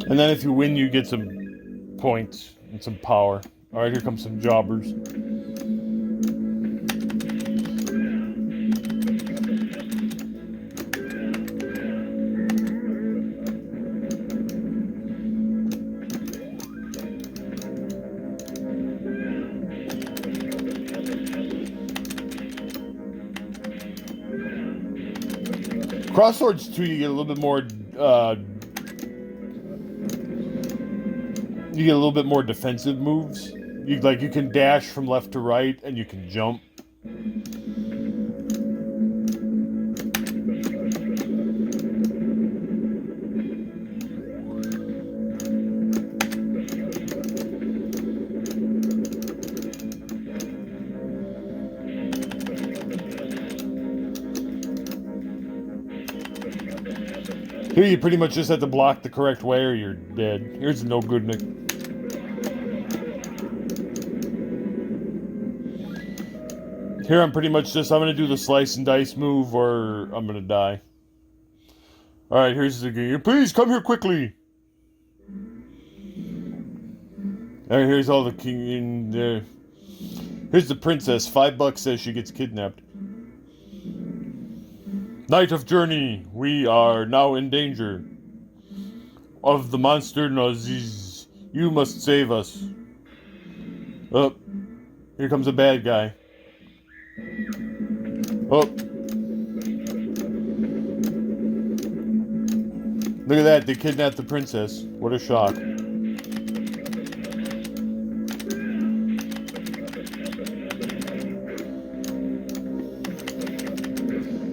Speaker 1: And then if you win, you get some points and some power. Alright, here comes some jobbers. Cross swords too, you get a little bit more. You get a little bit more defensive moves. You can dash from left to right, and you can jump. Here you pretty much just have to block the correct way or you're dead. Here's no good Nick. Here I'm pretty much just, I'm going to do the slice and dice move or I'm going to die. Alright, here's the game. Please come here quickly. Alright, here's all the king in there. Here's the princess. $5 says she gets kidnapped. Night of journey. We are now in danger of the monster Nazis. You must save us. Oh, here comes a bad guy. Oh. Look at that, they kidnapped the princess. What a shock.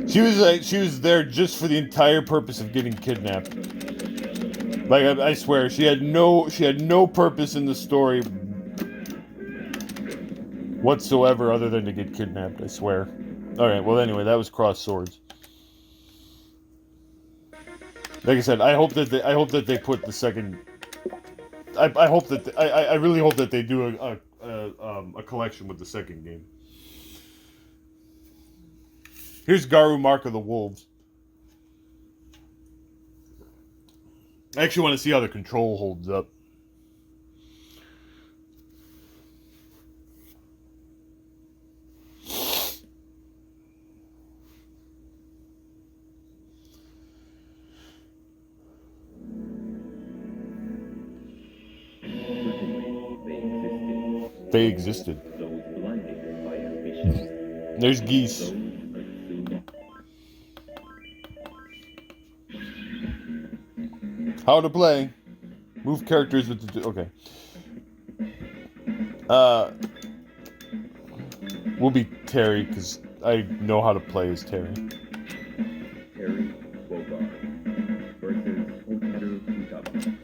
Speaker 1: She was there just for the entire purpose of getting kidnapped. Like I swear, she had no purpose in the story whatsoever other than to get kidnapped, I swear. Alright, well anyway, that was cross swords. Like I said, I hope that they put the second. I really hope that they do a collection with the second game. Here's Garu Mark of the Wolves. I actually want to see how the control holds up. They existed. There's geese. How to play. Move characters with the... Okay. We'll be Terry, because I know how to play as Terry. Terry Bogart versus Hotaru Futaba.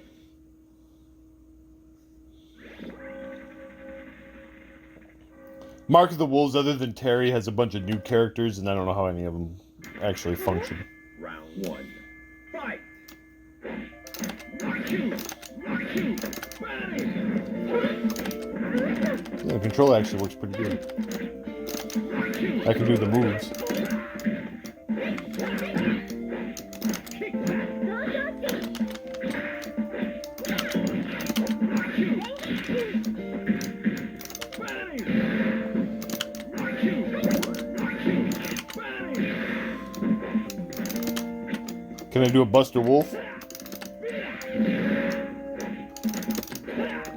Speaker 1: Mark of the Wolves, other than Terry, has a bunch of new characters, and I don't know how any of them actually function. Round 1. Fight! Yeah, the control actually works pretty good. I can do the moves. Can I do a Buster Wolf?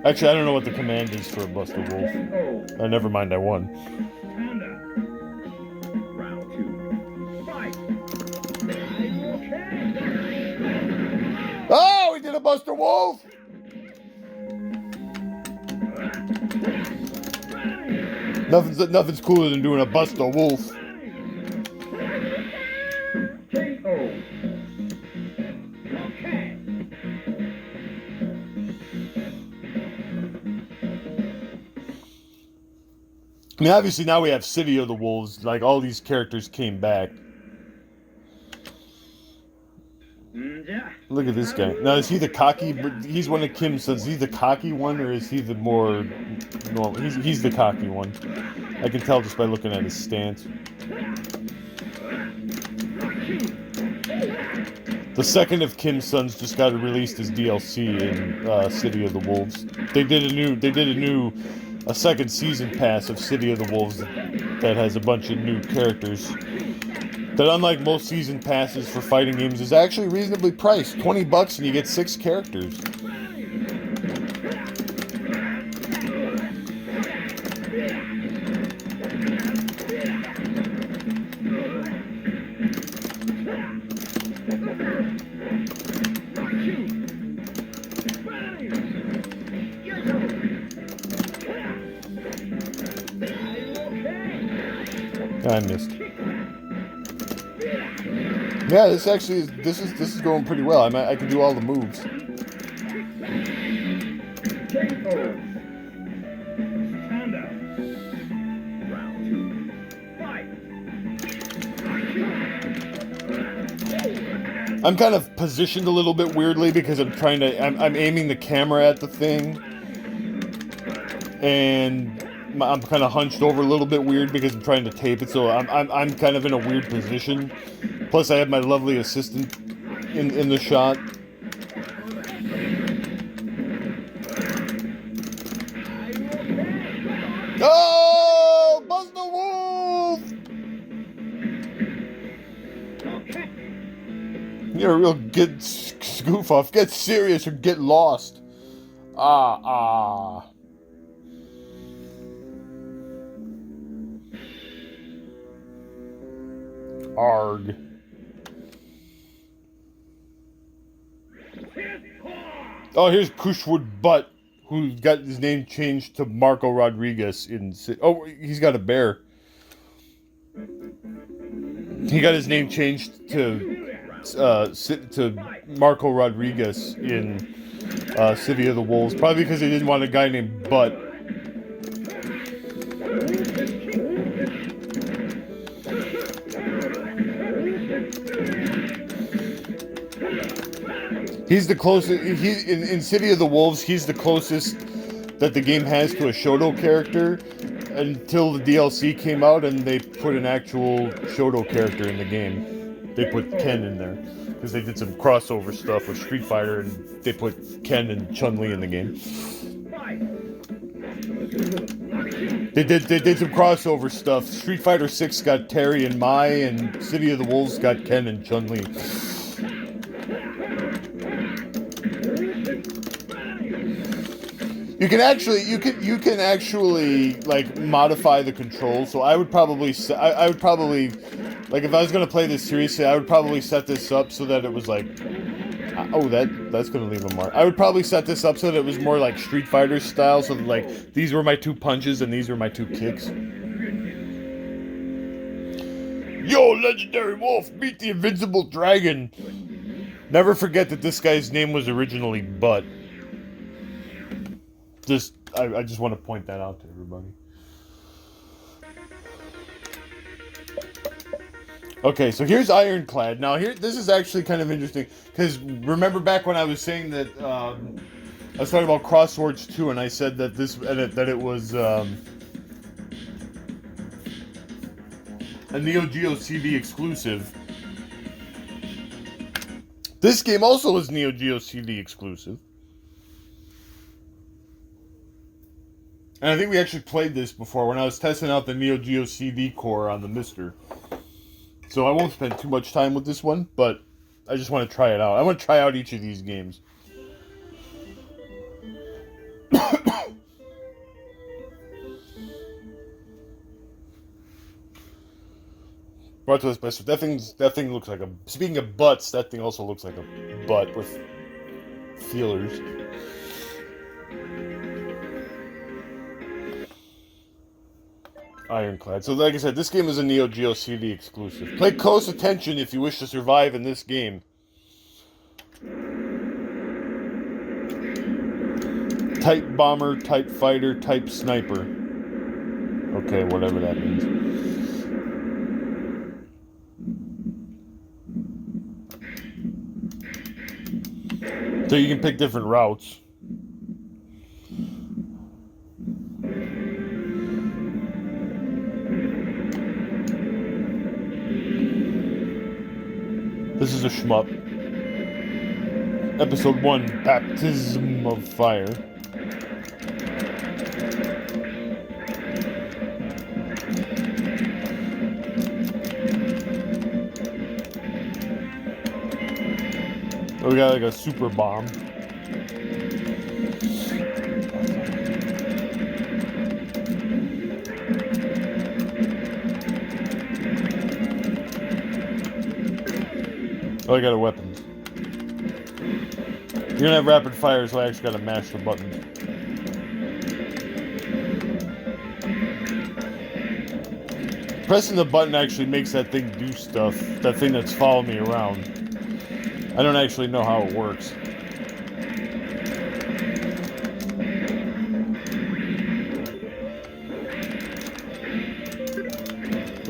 Speaker 1: Actually, I don't know what the command is for a Buster Wolf. Oh, never mind, I won. Round 2. Fight. Oh, we did a Buster Wolf! Nothing's cooler than doing a Buster Wolf. I mean, obviously now we have City of the Wolves. Like, all these characters came back. Look at this guy. Now, is he the cocky... He's one of Kim's sons. Is he the cocky one, or is he the more... normal? He's the cocky one. I can tell just by looking at his stance. The second of Kim's sons just got released as DLC in City of the Wolves. They did a second season pass of City of the Wolves that has a bunch of new characters that, unlike most season passes for fighting games, is actually reasonably priced. $20 and you get 6 characters.
Speaker 2: I missed. Yeah, this actually this is going pretty well. I can do all the moves. I'm kind of positioned a little bit weirdly because I'm aiming the camera at the thing, and I'm kind of hunched over a little bit weird because I'm trying to tape it, so I'm kind of in a weird position. Plus, I have my lovely assistant in the shot. Oh, Buzz the Wolf! You're a real good goof off. Get serious or get lost. Arg. Oh, here's Cushwood Butt, who got his name changed to Marco Rodriguez in... Oh, he's got a bear. He got his name changed to Marco Rodriguez in City of the Wolves. Probably because he didn't want a guy named Butt. He's the closest. In City of the Wolves, he's the closest that the game has to a Shoto character until the DLC came out and they put an actual Shoto character in the game. They put Ken in there because they did some crossover stuff with Street Fighter and they put Ken and Chun-Li in the game. They did some crossover stuff. Street Fighter 6 got Terry and Mai, and City of the Wolves got Ken and Chun-Li. You can actually like modify the controls. So I would probably like if I was gonna play this seriously, I would probably set this up so that it was like, oh, that's gonna leave a mark. I would probably set this up so that it was more like Street Fighter style, so that like these were my 2 punches and these were my 2 kicks. Yo, Legendary Wolf, meet the Invincible Dragon. Never forget that this guy's name was originally Butt. I just want to point that out to everybody. Okay, so here's Ironclad. Now this is actually kind of interesting because remember back when I was saying that I was talking about Crosswords 2, and I said that it was a Neo Geo CD exclusive. This game also is Neo Geo CD exclusive. And I think we actually played this before when I was testing out the Neo Geo CD core on the Mister. So I won't spend too much time with this one, but I just want to try it out. I want to try out each of these games. Brought to us by... That thing looks like a... Speaking of butts, that thing also looks like a butt with feelers. Ironclad. So like I said, this game is a Neo Geo CD exclusive. Pay close attention if you wish to survive in this game. Type bomber, type fighter, type sniper. Okay, whatever that means. So you can pick different routes. This is a shmup. Episode 1, Baptism of Fire. Oh, we got like a super bomb. Oh, I got a weapon. You're gonna have rapid fire, so I actually gotta mash the button. Pressing the button actually makes that thing do stuff. That thing that's following me around. I don't actually know how it works.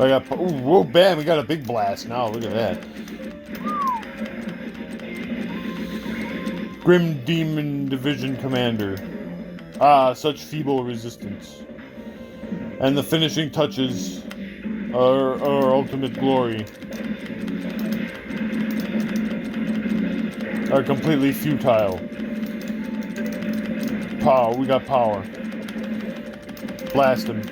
Speaker 2: I got, ooh, whoa, bam, we got a big blast now, look at that. Grim Demon Division Commander. Ah, such feeble resistance. And the finishing touches are ultimate glory. Are completely futile. Power, we got power. Blast him.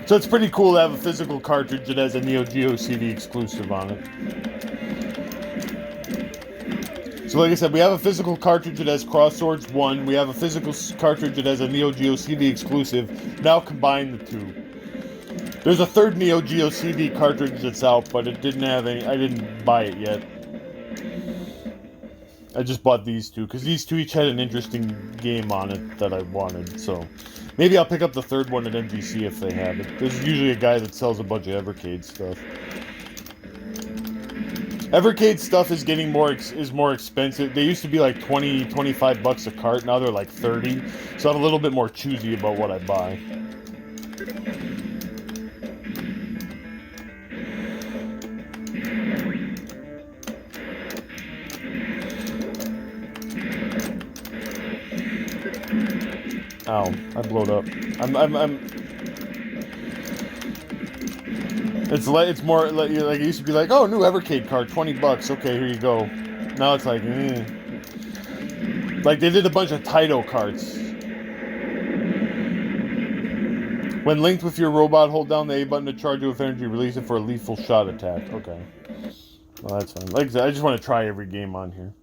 Speaker 2: So it's pretty cool to have a physical cartridge that has a Neo Geo CD exclusive on it. So like I said, we have a physical cartridge that has Crosswords 1. We have a physical cartridge that has a Neo Geo CD exclusive. Now combine the two. There's a third Neo Geo CD cartridge that's out, but it didn't have any. I didn't buy it yet. I just bought these two because these two each had an interesting game on it that I wanted. So maybe I'll pick up the third one at MGC if they have it. There's usually a guy that sells a bunch of Evercade stuff. Evercade stuff is getting more expensive. They used to be like 20, 25 bucks a cart. Now they're like 30. So I'm a little bit more choosy about what I buy. Ow, I blowed up. It's more like it used to be like, oh, new Evercade card, 20 bucks. Okay, here you go. Now it's like, like they did a bunch of Taito carts. When linked with your robot, hold down the A button to charge it with energy, release it for a lethal shot attack. Okay. Well, that's fine. Like I said, I just want to try every game on here.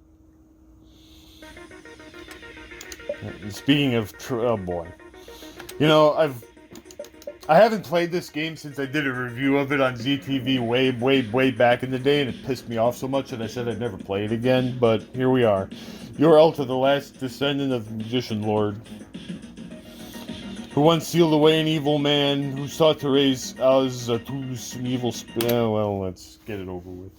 Speaker 2: Speaking of, oh boy, you know, I haven't played this game since I did a review of it on ZTV way back in the day, and it pissed me off so much that I said I'd never play it again. But here we are. You're Elta, the last descendant of the Magician Lord, who once sealed away an evil man who sought to raise Azatus, an evil spirit. Well, let's get it over with.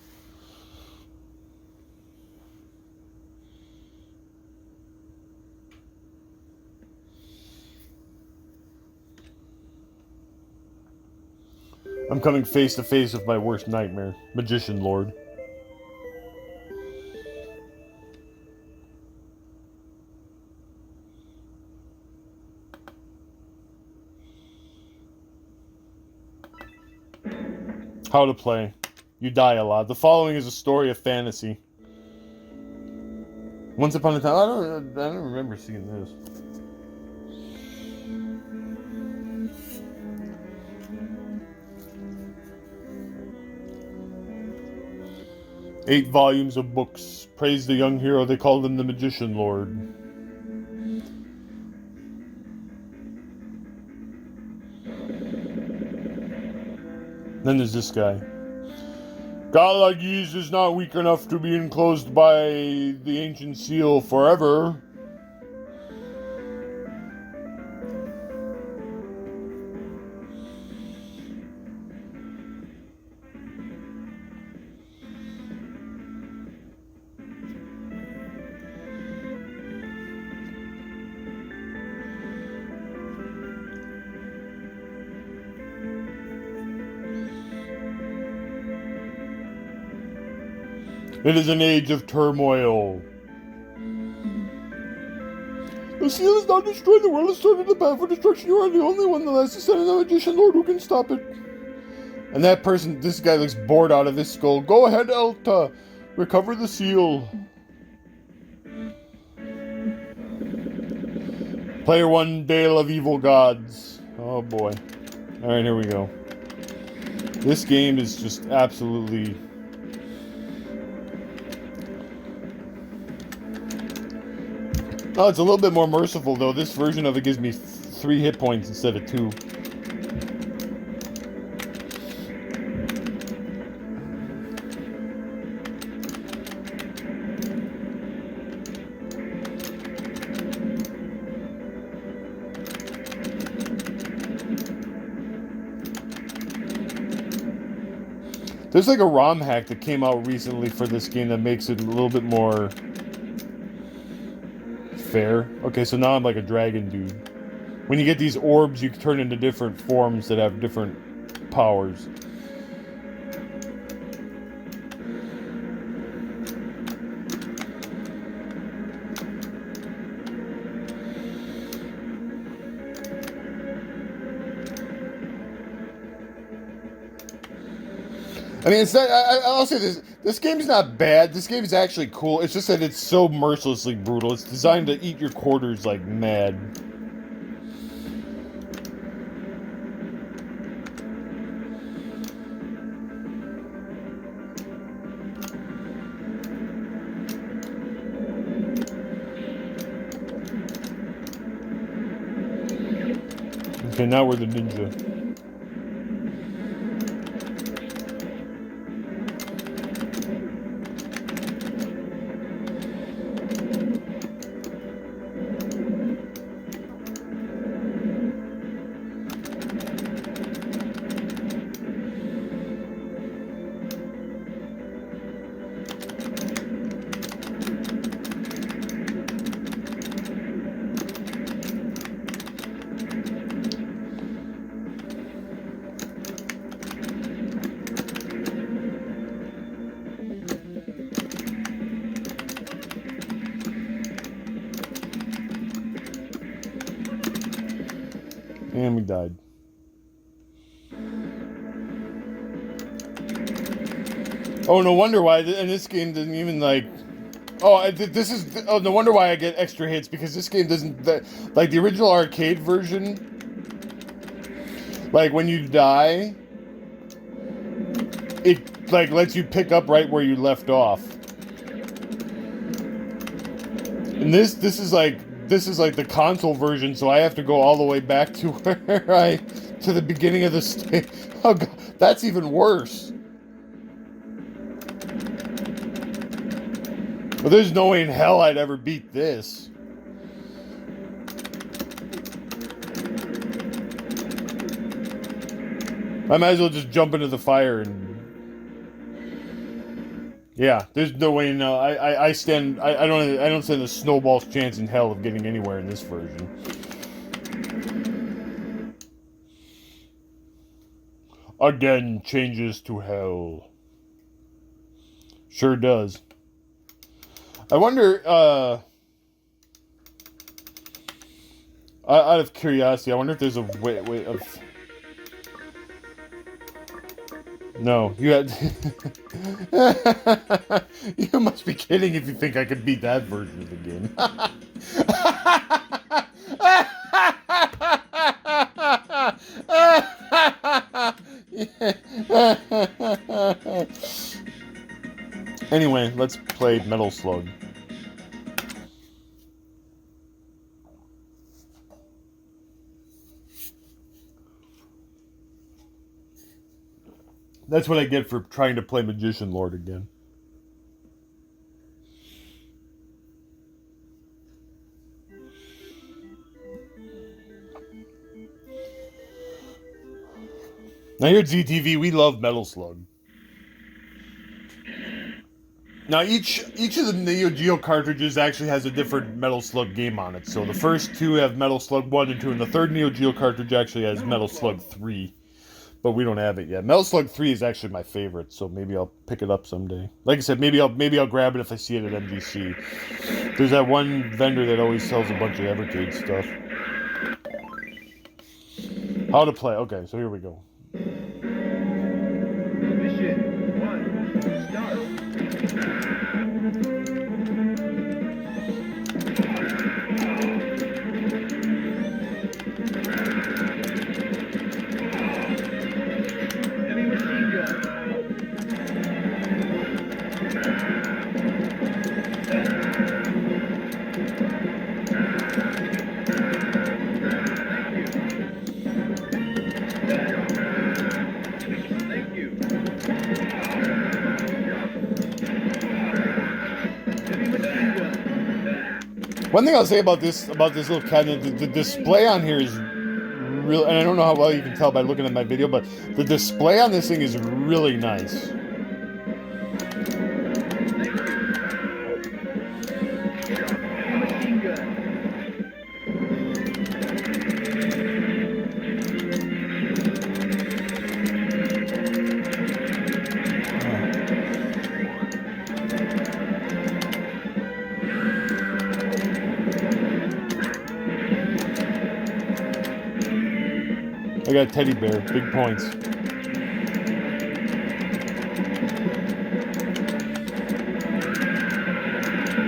Speaker 2: I'm coming face to face with my worst nightmare, Magician Lord. How to play. You die a lot. The following is a story of fantasy. Once upon a time, I don't remember seeing this. Eight volumes of books. Praise the young hero. They called him the Magician Lord. Then there's this guy. Galagiz is not weak enough to be enclosed by the ancient seal forever. It is an age of turmoil. The seal is not destroyed. The world has started the path for destruction. You are the only one, the last descendant of the Magician Lord, who can stop it. And that person, this guy looks bored out of his skull. Go ahead, Elta. Recover the seal. Player 1, Dale of Evil Gods. Oh boy. Alright, here we go. This game is just absolutely... Oh, it's a little bit more merciful, though. This version of it gives me 3 hit points instead of 2. There's like a ROM hack that came out recently for this game that makes it a little bit more fair. Okay, so now I'm like a dragon dude. When you get these orbs, you turn into different forms that have different powers. I mean, it's not. I'll say this: this game's not bad. This game is actually cool. It's just that it's so mercilessly brutal. It's designed to eat your quarters like mad. Okay, now we're the ninja. And we died. Oh, no wonder why. And this game doesn't even like. Oh, this is. Oh, no wonder why I get extra hits, because this game doesn't. Like the original arcade version. Like when you die, it like lets you pick up right where you left off. And this is like the console version, so I have to go all the way back to where to the beginning of the stage. Oh God, that's even worse. But there's no way in hell I'd ever beat this. I might as well just jump into the fire and... Yeah, there's no way. No, I don't stand a snowball's chance in hell of getting anywhere in this version. Again, changes to hell. Sure does. I wonder, out of curiosity, I wonder if there's a way of... No, you had... You must be kidding if you think I could beat that version of the game. Anyway, let's play Metal Slug. That's what I get for trying to play Magician Lord again. Now here at ZTV, we love Metal Slug. Now each of the Neo Geo cartridges actually has a different Metal Slug game on it. So the first two have Metal Slug 1 and 2, and the third Neo Geo cartridge actually has Metal Slug 3. But we don't have it yet. Metal Slug 3 is actually my favorite, so maybe I'll pick it up someday. Like I said, maybe I'll grab it if I see it at MGC. There's that one vendor that always sells a bunch of Evercade stuff. How to play. Okay, so here we go.
Speaker 3: Mission 1, start.
Speaker 2: One thing I'll say about this little cabinet, the display on here is real, and I don't know how well you can tell by looking at my video, but the display on this thing is really nice.
Speaker 3: Machine gun.
Speaker 2: I got a teddy bear, big points.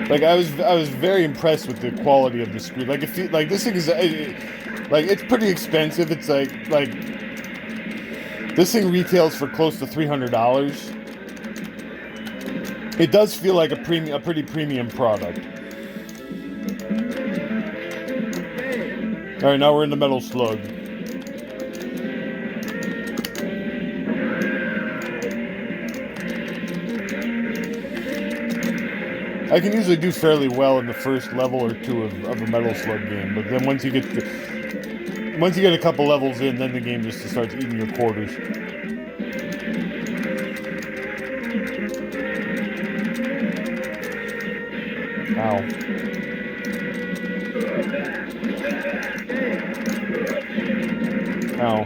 Speaker 2: Like I was very impressed with the quality of the screen. Like if you, like this thing is like it's pretty expensive. It's like this thing retails for close to $300. It does feel like a pretty premium product. All right, now we're in the Metal Slug. I can usually do fairly well in the first level or two of a Metal Slug game, but then once you get a couple levels in, then the game just starts eating your quarters. Ow. Ow.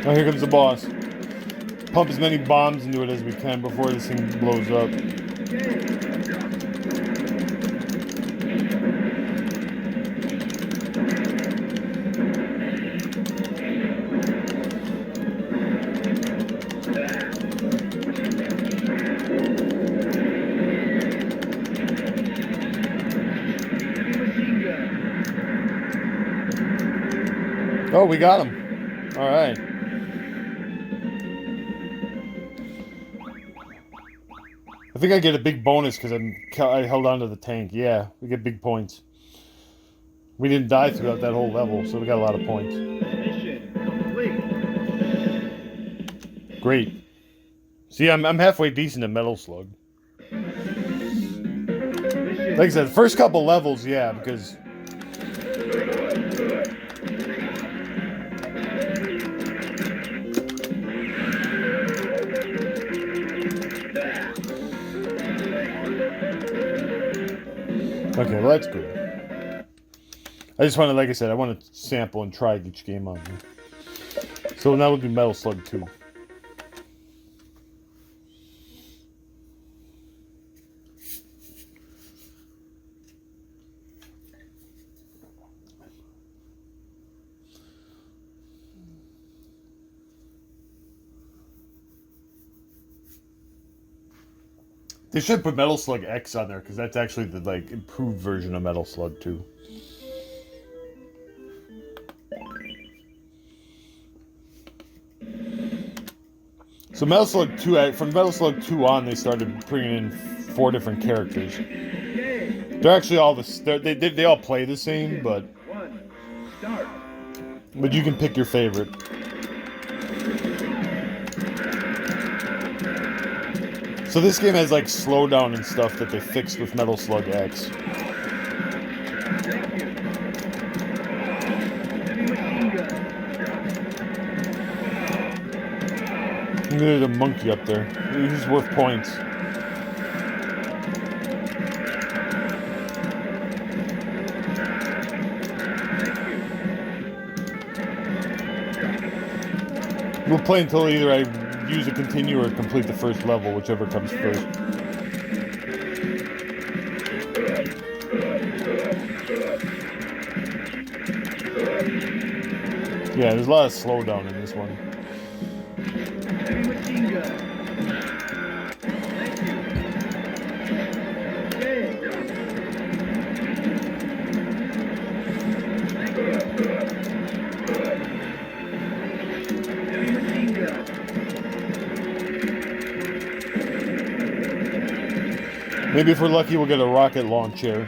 Speaker 2: Oh, here comes the boss. Pump as many bombs into it as we can before this thing blows up. Oh, we got him. All right. I think I get a big bonus because I held on to the tank. Yeah, we get big points. We didn't die throughout that whole level, so we got a lot of points.
Speaker 3: Mission complete.
Speaker 2: Great. See, I'm halfway decent at Metal Slug.
Speaker 3: Mission.
Speaker 2: Like I said, the first couple levels, yeah, because okay, well that's good. I just want to, like I said, I want to sample and try each game on here. So now we'll do Metal Slug 2. They should put Metal Slug X on there because that's actually the like improved version of Metal Slug 2. So Metal Slug 2, from Metal Slug 2 on, they started bringing in 4 different characters. They're actually all they all play the same, but you can pick your favorite. So this game has like slowdown and stuff that they fixed with Metal Slug X. There's a monkey up there. He's worth points. We'll play until either I use a continue or complete the first level, whichever comes first. Yeah, there's a lot of slowdown in this one.
Speaker 3: machine gun. Thank you. Okay. Thank you. Heavy machine gun.
Speaker 2: Maybe if we're lucky, we'll get a rocket launcher.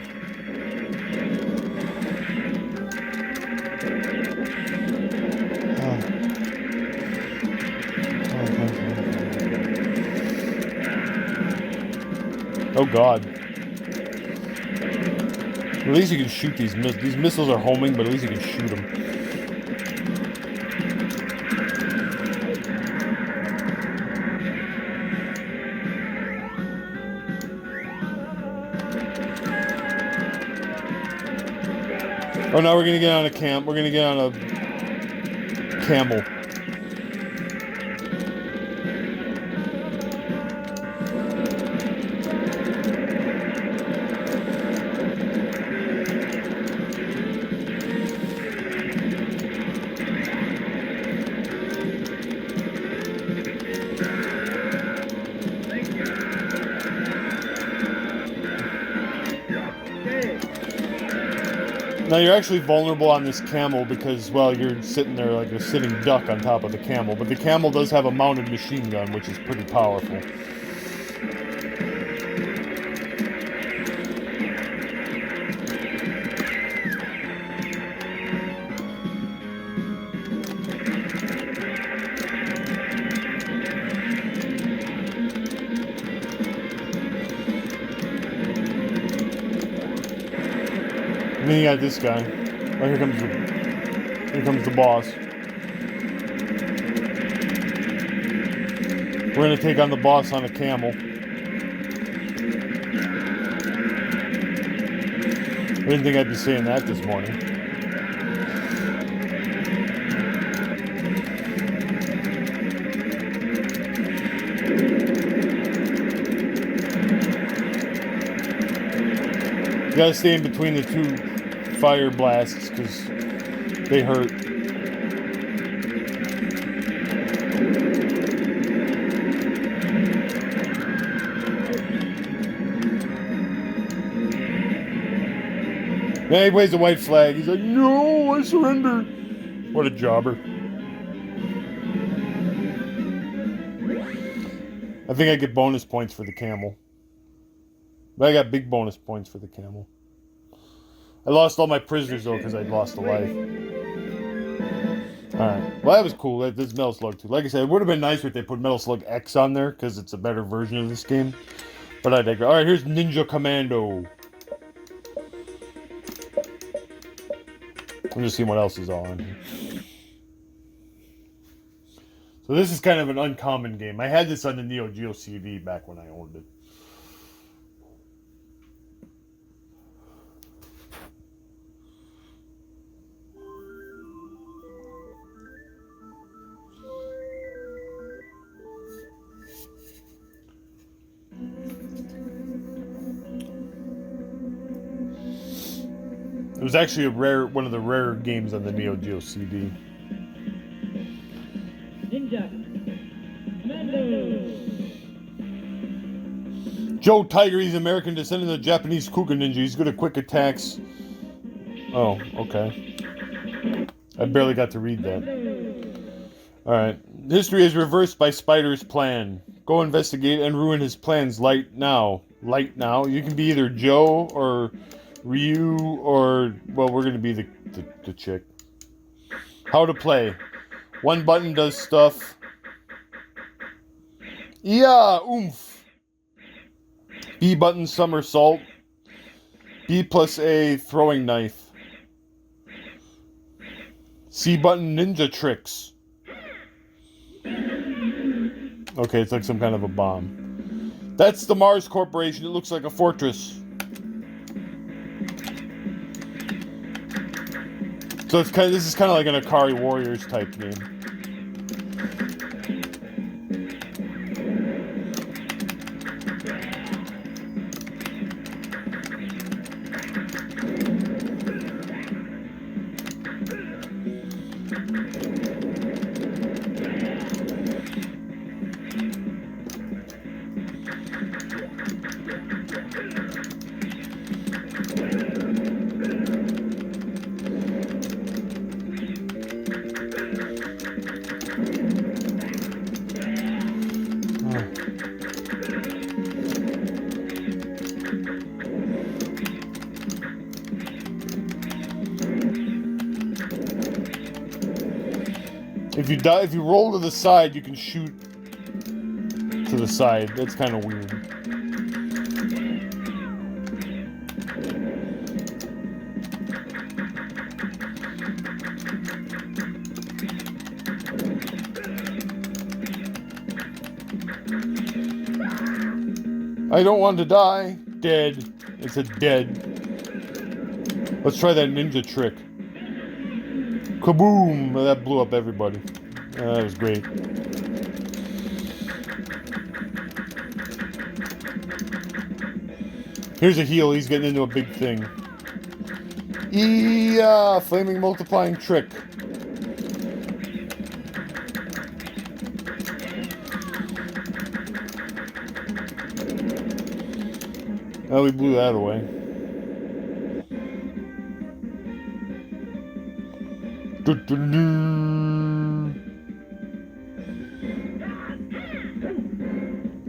Speaker 2: Oh God. At least you can shoot these missiles. These missiles are homing, but at least you can shoot them. Oh, now we're gonna get on a camp. We're gonna get on a camel. Now you're actually vulnerable on this camel because, well, you're sitting there like a sitting duck on top of the camel. But the camel does have a mounted machine gun, which is pretty powerful. And then you got this guy. Oh, here comes the boss. We're gonna take on the boss on a camel. I didn't think I'd be saying that this morning. You gotta stay in between the two fire blasts because they hurt. Man, he waves a white flag. He's like, no, I surrender. What a jobber. I think I get bonus points for the camel. But I got big bonus points for the camel. I lost all my prisoners, though, because I'd lost a life. Alright. Well, that was cool. This Metal Slug 2. Like I said, it would have been nicer if they put Metal Slug X on there, because it's a better version of this game. But I digress. Alright, here's Ninja Commando. I'm just seeing what else is on here. So this is kind of an uncommon game. I had this on the Neo Geo CD back when I owned it. It was actually one of the rare games on the Neo Geo CD.
Speaker 4: Ninja Commando.
Speaker 2: Joe Tiger, he's American descendant of the Japanese Kuga ninja. He's good at quick attacks. Oh, okay. I barely got to read that. Alright. History is reversed by Spider's plan. Go investigate and ruin his plans. Light now. Light now. You can be either Joe or Ryu or, well, we're going to be the chick. How to play. One button does stuff. Yeah, oomph. B button somersault. B plus A throwing knife. C button ninja tricks. Okay, it's like some kind of a bomb. That's the Mars Corporation. It looks like a fortress. So it's this is kind of like an Akari Warriors type game. If you roll to the side, you can shoot to the side. That's kind of weird. I don't want to die. Dead. It said dead. Let's try that ninja trick. Kaboom! That blew up everybody. That was great. Here's a heal. He's getting into a big thing. Yeah, flaming multiplying trick. Oh, we blew that away.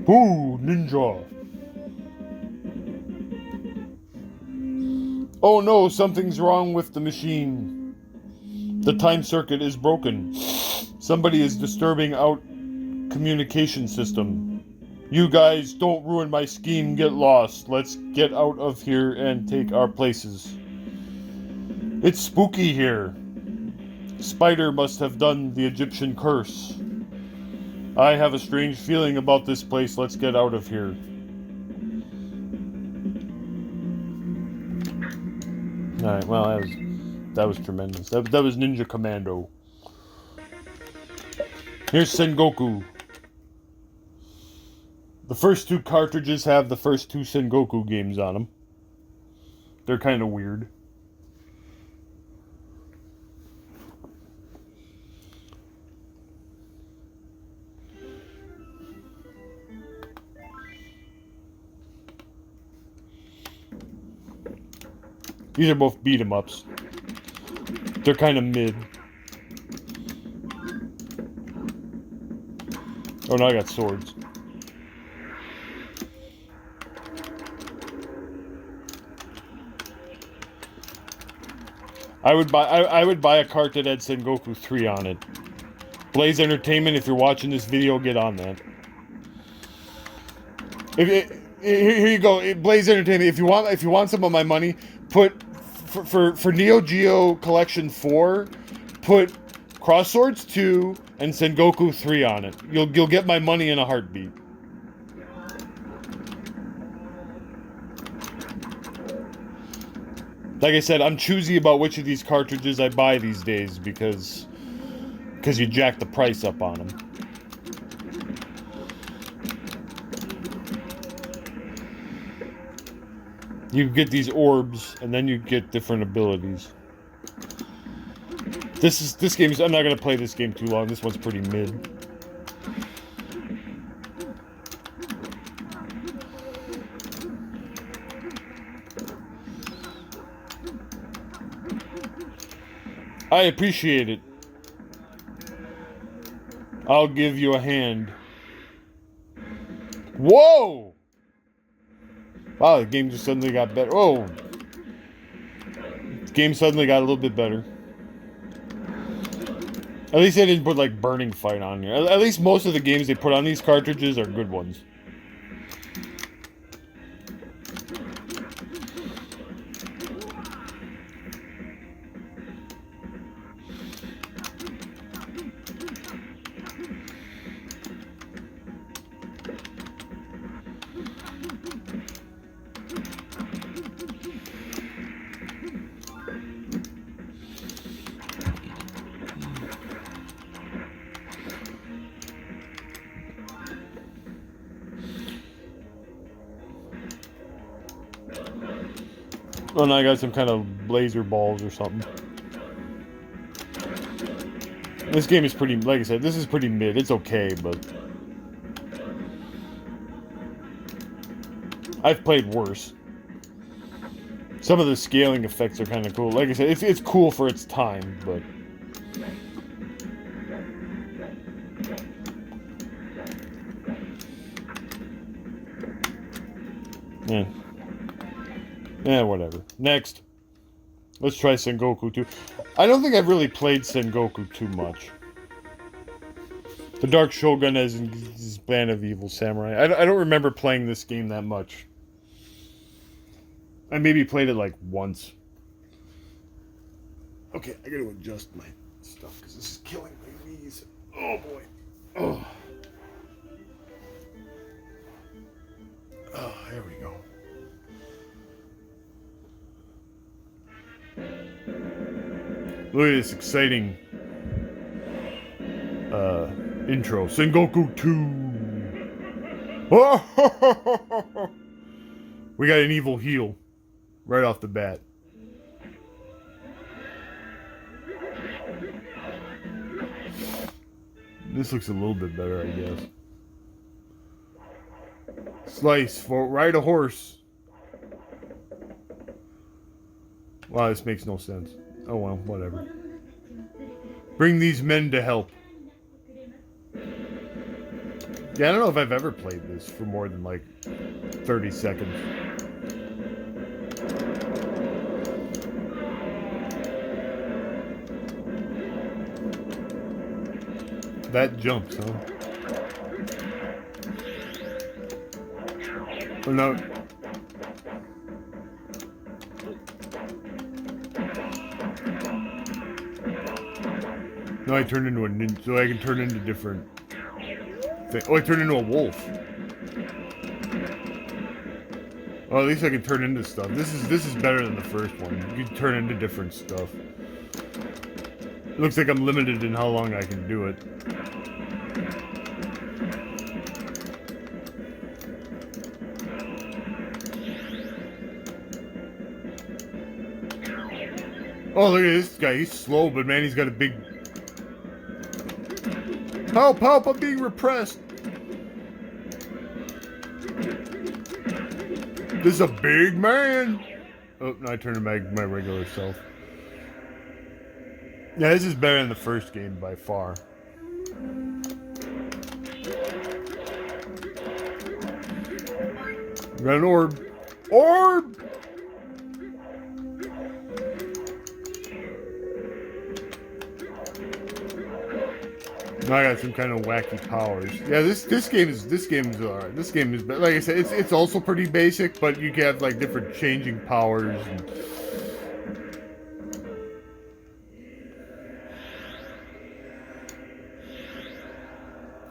Speaker 2: Ooh, ninja. Oh no, something's wrong with the machine. The time circuit is broken. Somebody is disturbing out communication system. You guys, don't ruin my scheme, get lost. Let's get out of here and take our places. It's spooky here. Spider must have done the Egyptian curse. I have a strange feeling about this place. Let's get out of here. Alright, well, that was tremendous. That was Ninja Commando. Here's Sengoku. The first two cartridges have the first two Sengoku games on them. They're kind of weird. These are both beat 'em ups. They're kind of mid. Oh, now I got swords. I would buy a cart that had Sengoku 3 on it. Blaze Entertainment, if you're watching this video, get on that. Here you go, Blaze Entertainment. If you want some of my money, put for Neo Geo Collection 4, put Cross Swords 2 and Sengoku 3 on it. You'll get my money in a heartbeat. Like I said, I'm choosy about which of these cartridges I buy these days because you jack the price up on them. You get these orbs, and then you get different abilities. This game is. I'm not gonna play this game too long. This one's pretty mid. I appreciate it. I'll give you a hand. Whoa! Wow, the game just suddenly got better. Oh! The game suddenly got a little bit better. At least they didn't put, like, Burning Fight on here. At least most of the games they put on these cartridges are good ones. Oh, and I got some kind of laser balls or something. This game is pretty, like I said, this is pretty mid. It's okay, but I've played worse. Some of the scaling effects are kind of cool. Like I said, it's cool for its time, but yeah. Yeah, whatever. Next. Let's try Sengoku 2. I don't think I've really played Sengoku too much. The Dark Shogun as in his Band of Evil Samurai. I don't remember playing this game that much. I maybe played it like once. Okay, I gotta adjust my stuff because this is killing my knees. Oh boy. Oh. Oh, there we go. Look at this exciting intro. Sengoku 2. Oh! We got an evil heel right off the bat. This looks a little bit better, I guess. Slice for ride a horse. Wow, this makes no sense. Oh well, whatever. Bring these men to help. Yeah, I don't know if I've ever played this for more than like 30 seconds. That jumps, huh? Oh no. No, I turned into a ninja, so I can turn into different things. Oh, I turned into a wolf. Oh, at least I can turn into stuff. This is better than the first one. You can turn into different stuff. It looks like I'm limited in how long I can do it. Oh, look at this guy. He's slow, but man, he's got a big... Help, help, I'm being repressed. This is a big man. Oh, no, I turned into my regular self. Yeah, this is better than the first game by far. We got an orb. Orb! Now I got some kind of wacky powers. Yeah, this game is alright. This game is, like I said, it's also pretty basic, but you can have like different changing powers. And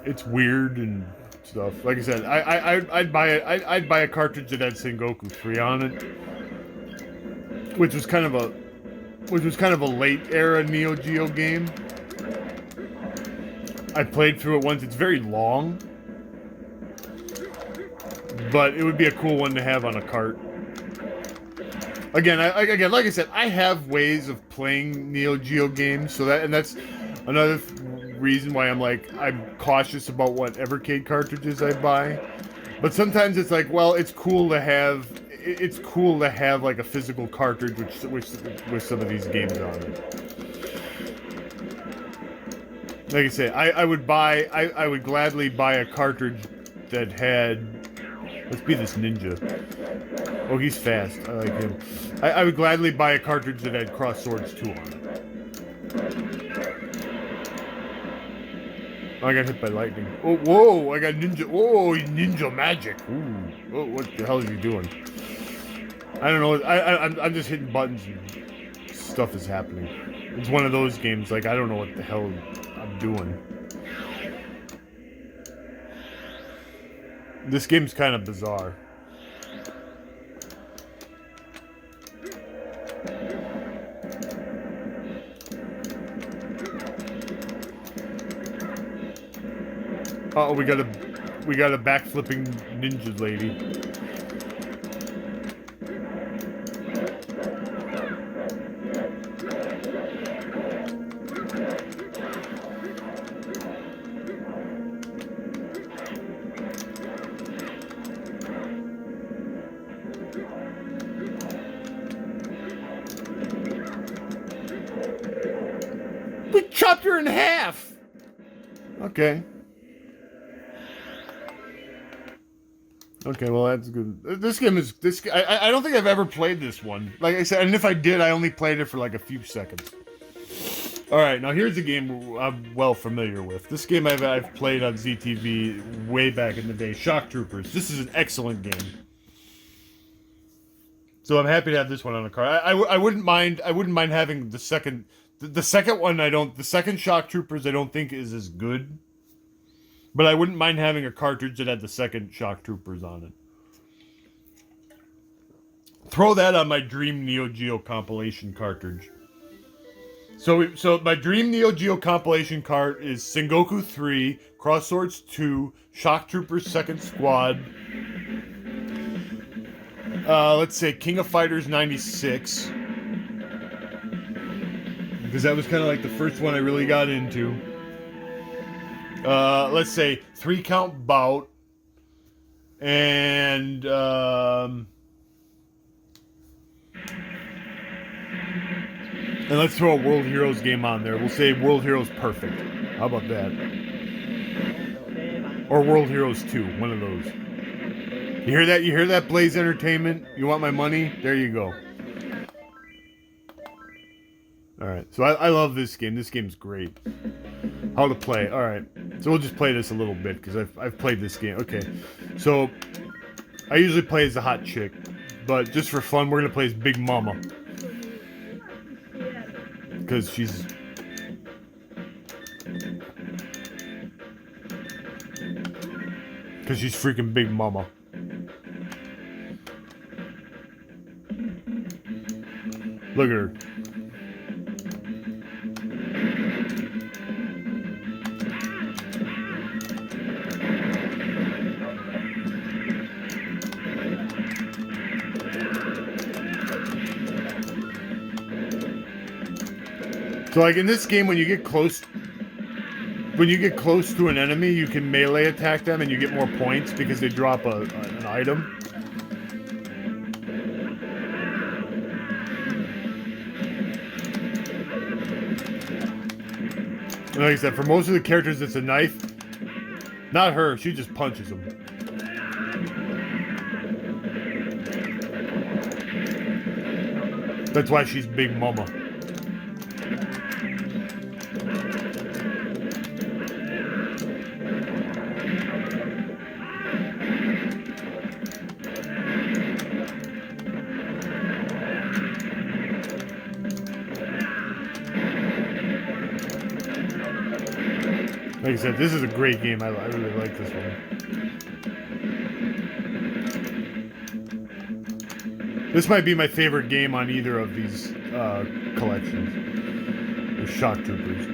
Speaker 2: it's weird and stuff. Like I said, I'd buy it. I'd buy a cartridge that had Sengoku 3 on it, which was kind of a late era Neo Geo game. I played through it once. It's very long, but it would be a cool one to have on a cart. Again, like I said, I have ways of playing Neo Geo games, so that's another reason why I'm cautious about what Evercade cartridges I buy. But sometimes it's like, well, it's cool to have like a physical cartridge with some of these games on it. Like I say, I would gladly buy a cartridge that had, let's be this ninja. Oh, he's fast. I like him. I would gladly buy a cartridge that had Cross Swords 2 on it. Oh, I got hit by lightning. Oh, whoa! I got ninja. Whoa, ninja magic. Ooh. Oh, what the hell is he doing? I don't know. I'm just hitting buttons and stuff is happening. It's one of those games. Like I don't know what the hell I'm doing. This game's kind of bizarre. Uh oh, we got a backflipping ninja lady. We chopped her in half. Okay. Okay, well that's good. This game is I don't think I've ever played this one. Like I said, and if I did, I only played it for like a few seconds. All right, now here's a game I'm well familiar with. This game I've played on ZTV way back in the day. Shock Troopers. This is an excellent game. So I'm happy to have this one on the card. I wouldn't mind. I wouldn't mind having the second. The second one I don't. The second Shock Troopers I don't think is as good. But I wouldn't mind having a cartridge that had the second Shock Troopers on it. Throw that on my Dream Neo Geo compilation cartridge. So my Dream Neo Geo compilation cart is Sengoku 3, Cross Swords 2, Shock Troopers Second Squad. Let's say King of Fighters 96. Because that was kind of like the first one I really got into. Let's say 3 Count Bout. And let's throw a World Heroes game on there. We'll say World Heroes Perfect. How about that? Or World Heroes 2, one of those. You hear that? You hear that, Blaze Entertainment? You want my money? There you go. Alright, so I love this game. This game's great. How to play. Alright, so we'll just play this a little bit, because I've played this game. Okay, so I usually play as a hot chick, but just for fun, we're going to play as Big Mama. Because she's... Because she's freaking Big Mama. Look at her. So like in this game, when you get close to an enemy, you can melee attack them and you get more points because they drop an item. And like I said, for most of the characters, it's a knife. Not her, she just punches them. That's why she's Big Mama. Like I said, this is a great game. I really like this one. This might be my favorite game on either of these collections. The Shock Troopers.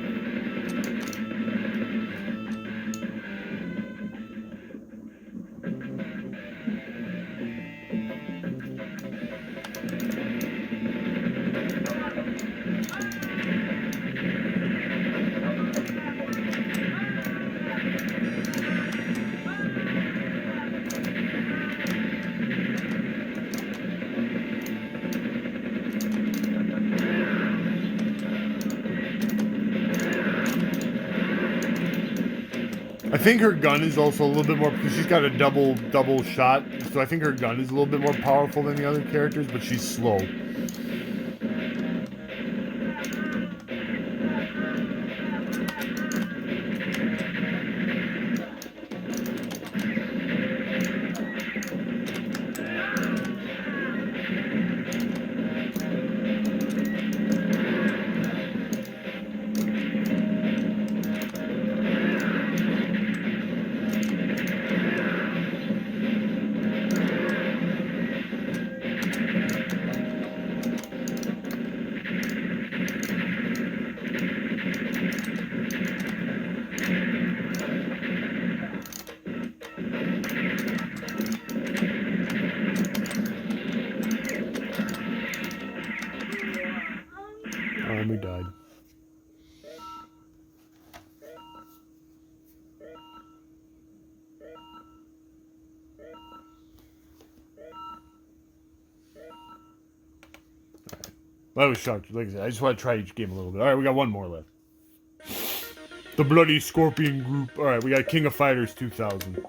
Speaker 2: I think her gun is also a little bit more, because she's got a double shot, so I think her gun is a little bit more powerful than the other characters, but she's slow. We died. I was shocked. Like I said, I just want to try each game a little bit. Alright, we got one more left. The Bloody Scorpion Group. Alright, we got King of Fighters 2000.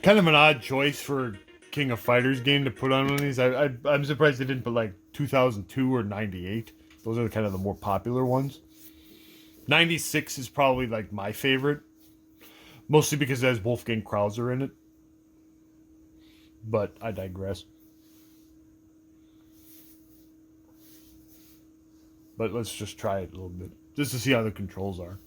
Speaker 2: Kind of an odd choice for King of Fighters game to put on one of these. I'm surprised they didn't put like 2002 or 98. Those are kind of the more popular ones. 96 is probably like my favorite. Mostly because it has Wolfgang Krauser in it. But I digress. But let's just try it a little bit. Just to see how the controls are.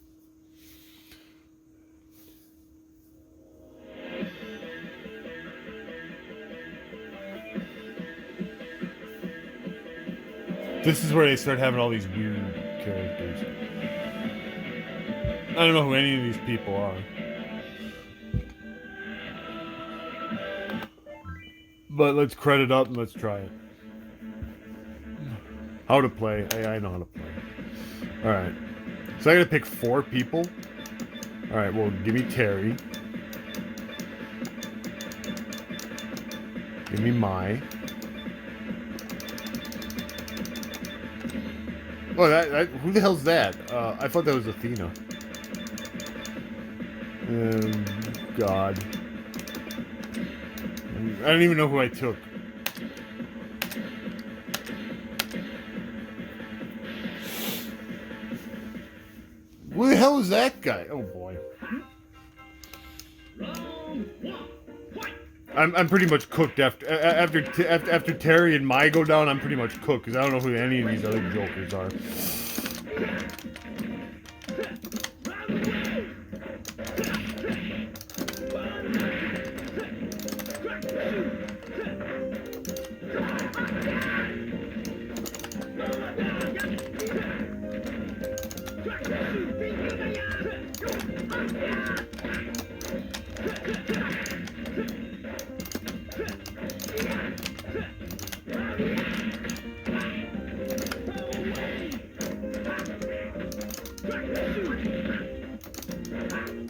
Speaker 2: This is where they start having all these weird characters. I don't know who any of these people are. But let's credit up and let's try it. How to play. I know how to play. Alright. So I gotta pick 4 people. Alright, well, give me Terry. Give me Mai. Oh, who the hell's that? I thought that was Athena. God. I don't even know who I took. Who the hell is that guy? Oh boy. I'm pretty much cooked after Terry and Mai go down. I'm pretty much cooked because I don't know who any of these other jokers are.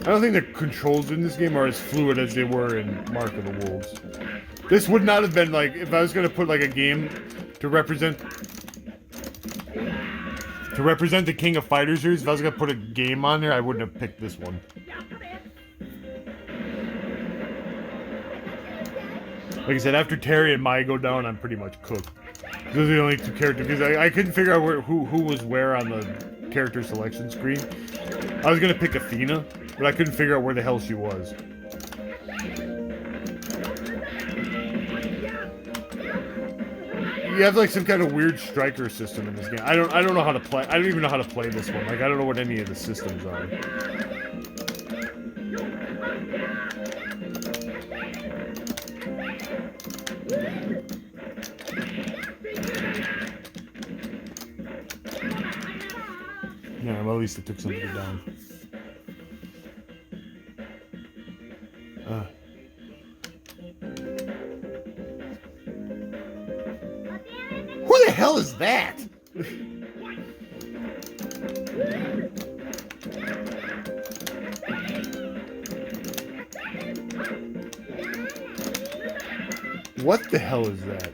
Speaker 2: I don't think the controls in this game are as fluid as they were in Mark of the Wolves. This would not have been like, if I was going to put like a game to represent the King of Fighters series, if I was going to put a game on there, I wouldn't have picked this one. Like I said, after Terry and Mai go down, I'm pretty much cooked. Those are the only 2 characters, because I couldn't figure out who was where on the character selection screen. I was going to pick Athena, but I couldn't figure out where the hell she was. You have like some kind of weird striker system in this game. I don't know how to play. I don't even know how to play this one. Like I don't know what any of the systems are. Yeah, well, at least it took something down. Who the hell is that? What the hell is that?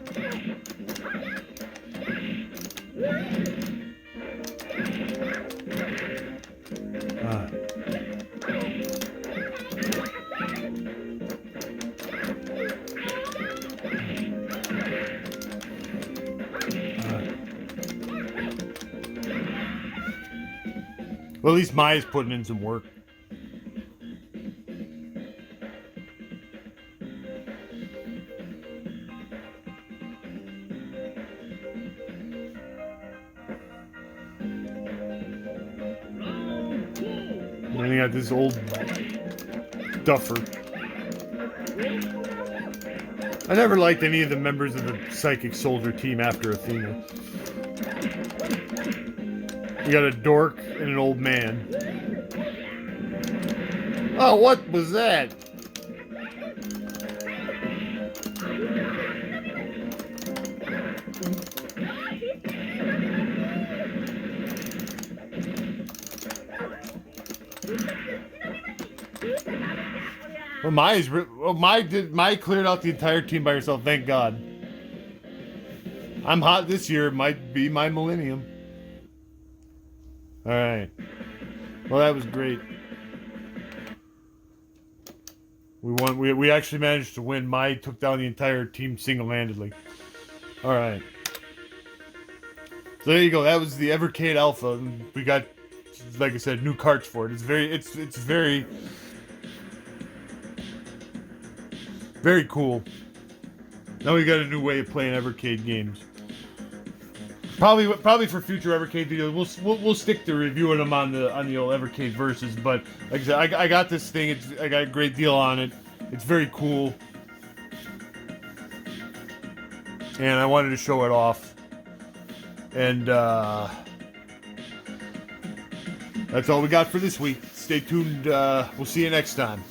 Speaker 2: Well, at least Maya's putting in some work. And then you got this old duffer. I never liked any of the members of the Psychic Soldier team after Athena. You got a dork and an old man. Oh, what was that? Well, Mai cleared out the entire team by herself. Thank God. I'm hot this year. It might be my millennium. All right. Well, that was great. We won. We actually managed to win. Mai took down the entire team single-handedly. All right. So there you go. That was the Evercade Alpha. We got like I said, new carts for it. It's very very cool. Now we got a new way of playing Evercade games. Probably for future Evercade videos, we'll stick to reviewing them on the old Evercade versus. But like I said, I got this thing. I got a great deal on it. It's very cool, and I wanted to show it off. And that's all we got for this week. Stay tuned. We'll see you next time.